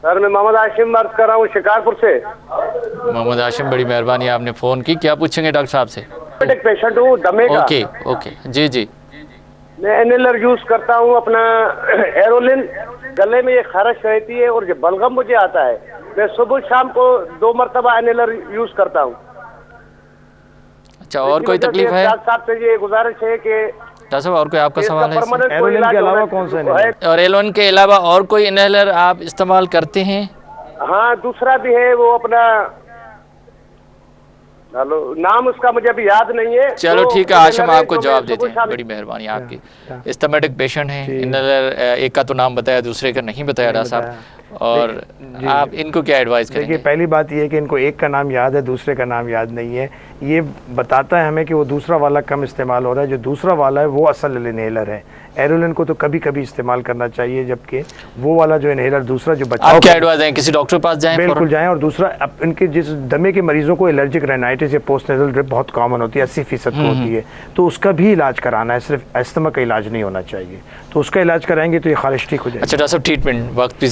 सर मैं मोहम्मद आशिम बात कर रहा हूँ शिकारपुर से। मोहम्मद हाशिम, बड़ी मेहरबानी आपने फ़ोन की। क्या पूछेंगे डॉक्टर साहब से? एक पेशेंट हूँ दमे का। ओके ओके, जी जी। मैं इनहेलर यूज करता हूँ अपना एरोलिन, गले में ये खराश रहती है और जो बलगम मुझे आता है, मैं सुबह शाम को 2 मरतबा इनहेलर यूज करता हूँ। अच्छा, और कोई तकलीफ है? डॉक्टर साहब से ये गुजारिश है कि डॉक्टर साहब और कोई आपका सवाल है? एरोलिन के अलावा कौन सा इनहेलर? और एलोन के अलावा और कोई इनहेलर आप इस्तेमाल करते हैं? हाँ दूसरा भी है, वो अपना नाम उसका मुझे अभी याद नहीं है। चलो तो ठीक है, आशिम आपको तो जवाब मैं देते हैं। सुबह बड़ी मेहरबानी आपकी। एस्थमेटिक पेशेंट हैं, इनहेलर एक का तो नाम बताया, दूसरे का नहीं बताया डॉक्टर साहब, और आप इनको क्या एडवाइस करेंगे? देखिए, पहली बात ये है कि इनको एक का नाम याद है, दूसरे का नाम याद नहीं है। ये बताता है हमें कि वो दूसरा वाला कम इस्तेमाल हो रहा है। जो दूसरा वाला है वो असल इनहेलर है। एरोलिन को तो कभी कभी इस्तेमाल करना चाहिए, जबकि वो वाला जो इनहेलर दूसरा जो बचाव, आप क्या एडवाइस दें? किसी डॉक्टर के पास जाएं? बिल्कुल जाएं। और दूसरा, अब इनके जिस दमे के मरीजों को एलर्जिक राइनाइटिस या पोस्ट नेजल ड्रिप बहुत कॉमन होती है, 80% को होती है, तो उसका भी इलाज कराना है, सिर्फ अस्थमा का इलाज नहीं होना चाहिए। तो उसका इलाज कराएंगे तो ये खारिश ठीक हो जाएगी। अच्छा डॉक्टर साहब, ट्रीटमेंट वक्त भी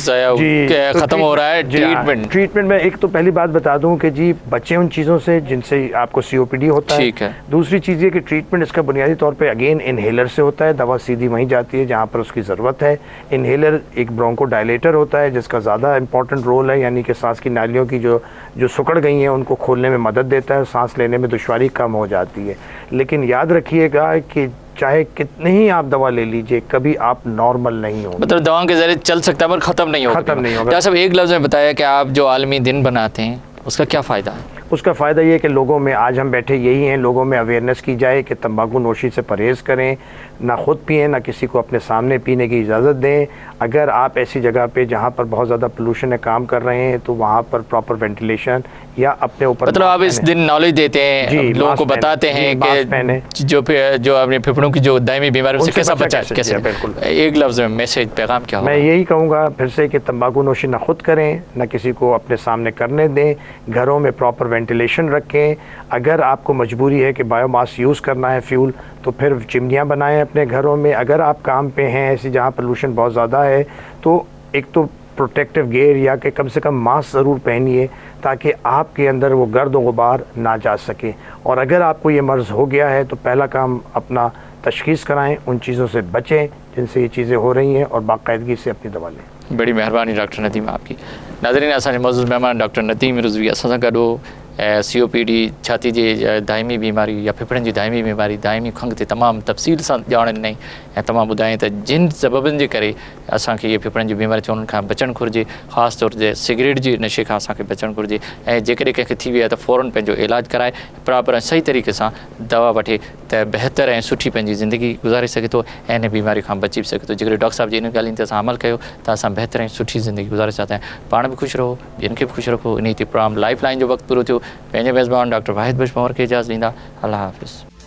तो खत्म हो रहा है। ट्रीटमेंट में एक तो पहली बात बता दूं कि जी बच्चे उन चीज़ों से जिनसे आपको COPD होता है। ठीक है। दूसरी चीज़ ये कि ट्रीटमेंट इसका बुनियादी तौर पे अगेन इनहेलर से होता है। दवा सीधी वहीं जाती है जहाँ पर उसकी ज़रूरत है। इनहेलर एक ब्रोंको डायलेटर होता है जिसका ज़्यादा इंपॉर्टेंट रोल है, यानी कि सांस की नालियों की जो सुकड़ गई हैं उनको खोलने में मदद देता है, सांस लेने में दुश्वारी कम हो जाती है। लेकिन याद रखिएगा कि चाहे कितनी ही आप दवा ले लीजिए, कभी आप नॉर्मल नहीं हो। मतलब दवाओं के जरिए चल सकता है पर ख़त्म नहीं होगा। डॉक्टर साहब एक लफ्ज़ में बताया कि आप जो आलमी दिन बनाते हैं उसका क्या फ़ायदा है? उसका फ़ायदा ये है कि लोगों में, आज हम बैठे यही हैं, लोगों में अवेयरनेस की जाए कि तंबाकू नोशी से परहेज़ करें, ना खुद पिएं, ना किसी को अपने सामने पीने की इजाज़त दें। अगर आप ऐसी जगह पे जहाँ पर बहुत ज़्यादा पोल्यूशन है काम कर रहे हैं तो वहाँ पर प्रॉपर वेंटिलेशन या अपने ऊपर, मतलब आप इस दिन नॉलेज देते हैं, लोगों को बताते हैं कि जो अपने फेफड़ों की जो दायमी बीमारी से कैसा बचा, कैसे? बिल्कुल। एक लफ्ज़ में मैसेज, पैगाम क्या होगा? मैं यही कहूँगा फिर से कि तंबाकू नोशी ना खुद करें, ना किसी को अपने सामने करने दें, घरों में प्रॉपर वेंटिलेशन रखें। अगर आपको मजबूरी है कि बायोमास यूज़ करना है फ्यूल, तो फिर चिमनियाँ बनाएं अपने घरों में। अगर आप काम पे हैं ऐसी जहाँ पोल्यूशन बहुत ज़्यादा है तो एक तो प्रोटेक्टिव गेयर या कि कम से कम मास्क ज़रूर पहनिए ताकि आपके अंदर वो गर्द व गुबार ना जा सके। और अगर आपको ये मर्ज़ हो गया है तो पहला काम अपना तशख़ीस कराएं, उन चीज़ों से बचें जिनसे ये चीज़ें हो रही हैं और बाकायदगी से अपनी दवा लें। बड़ी मेहरबानी डॉक्टर नदीम आपकी। नाज़रीन, असांजे मौजूद मेहमान डॉक्टर नदीम रिज़वी असां सां गॾु COPD, छाती जी दायमी बीमारी या फेफड़नि जी दायमी बीमारी, दायमी खंघ ते तमामु तफ़सील सां ॼाण ॾिनई ऐं तमामु ॿुधाई त जिन सबबनि जे करे असांखे इहे फेफड़नि जी बीमारी थियूं उन्हनि खां बचणु घुरिजे। ख़ासि तौर ते सिगरेट जी नशे खां असांखे बचणु घुरिजे ऐं जेकॾहिं कंहिंखे थी वई आहे त फ़ौरन पंहिंजो इलाजु कराए प्रॉपर ऐं सही तरीक़े सां दवा वठे त बहितर ऐं सुठी पंहिंजी ज़िंदगी गुज़ारे सघे थो ऐं इन बीमारी खां बची बि सघे थो। जेकॾहिं डॉक्टर साहब जी इन ॻाल्हियुनि ते असां अमल कयो त असां बहितर ऐं सुठी ज़िंदगी गुज़ारे सघंदा आहियूं। पाण बि ख़ुशि रहो, ॿियनि खे बि ख़ुशि रखो। इन ते प्रोग्राम लाइफ लाइन जो वक़्तु पूरो थियो। पंहिंजे मेज़बान डॉक्टर वाहिद बश पवर खे इजाज़त ॾींदा। अल्लाह हाफ़िज़।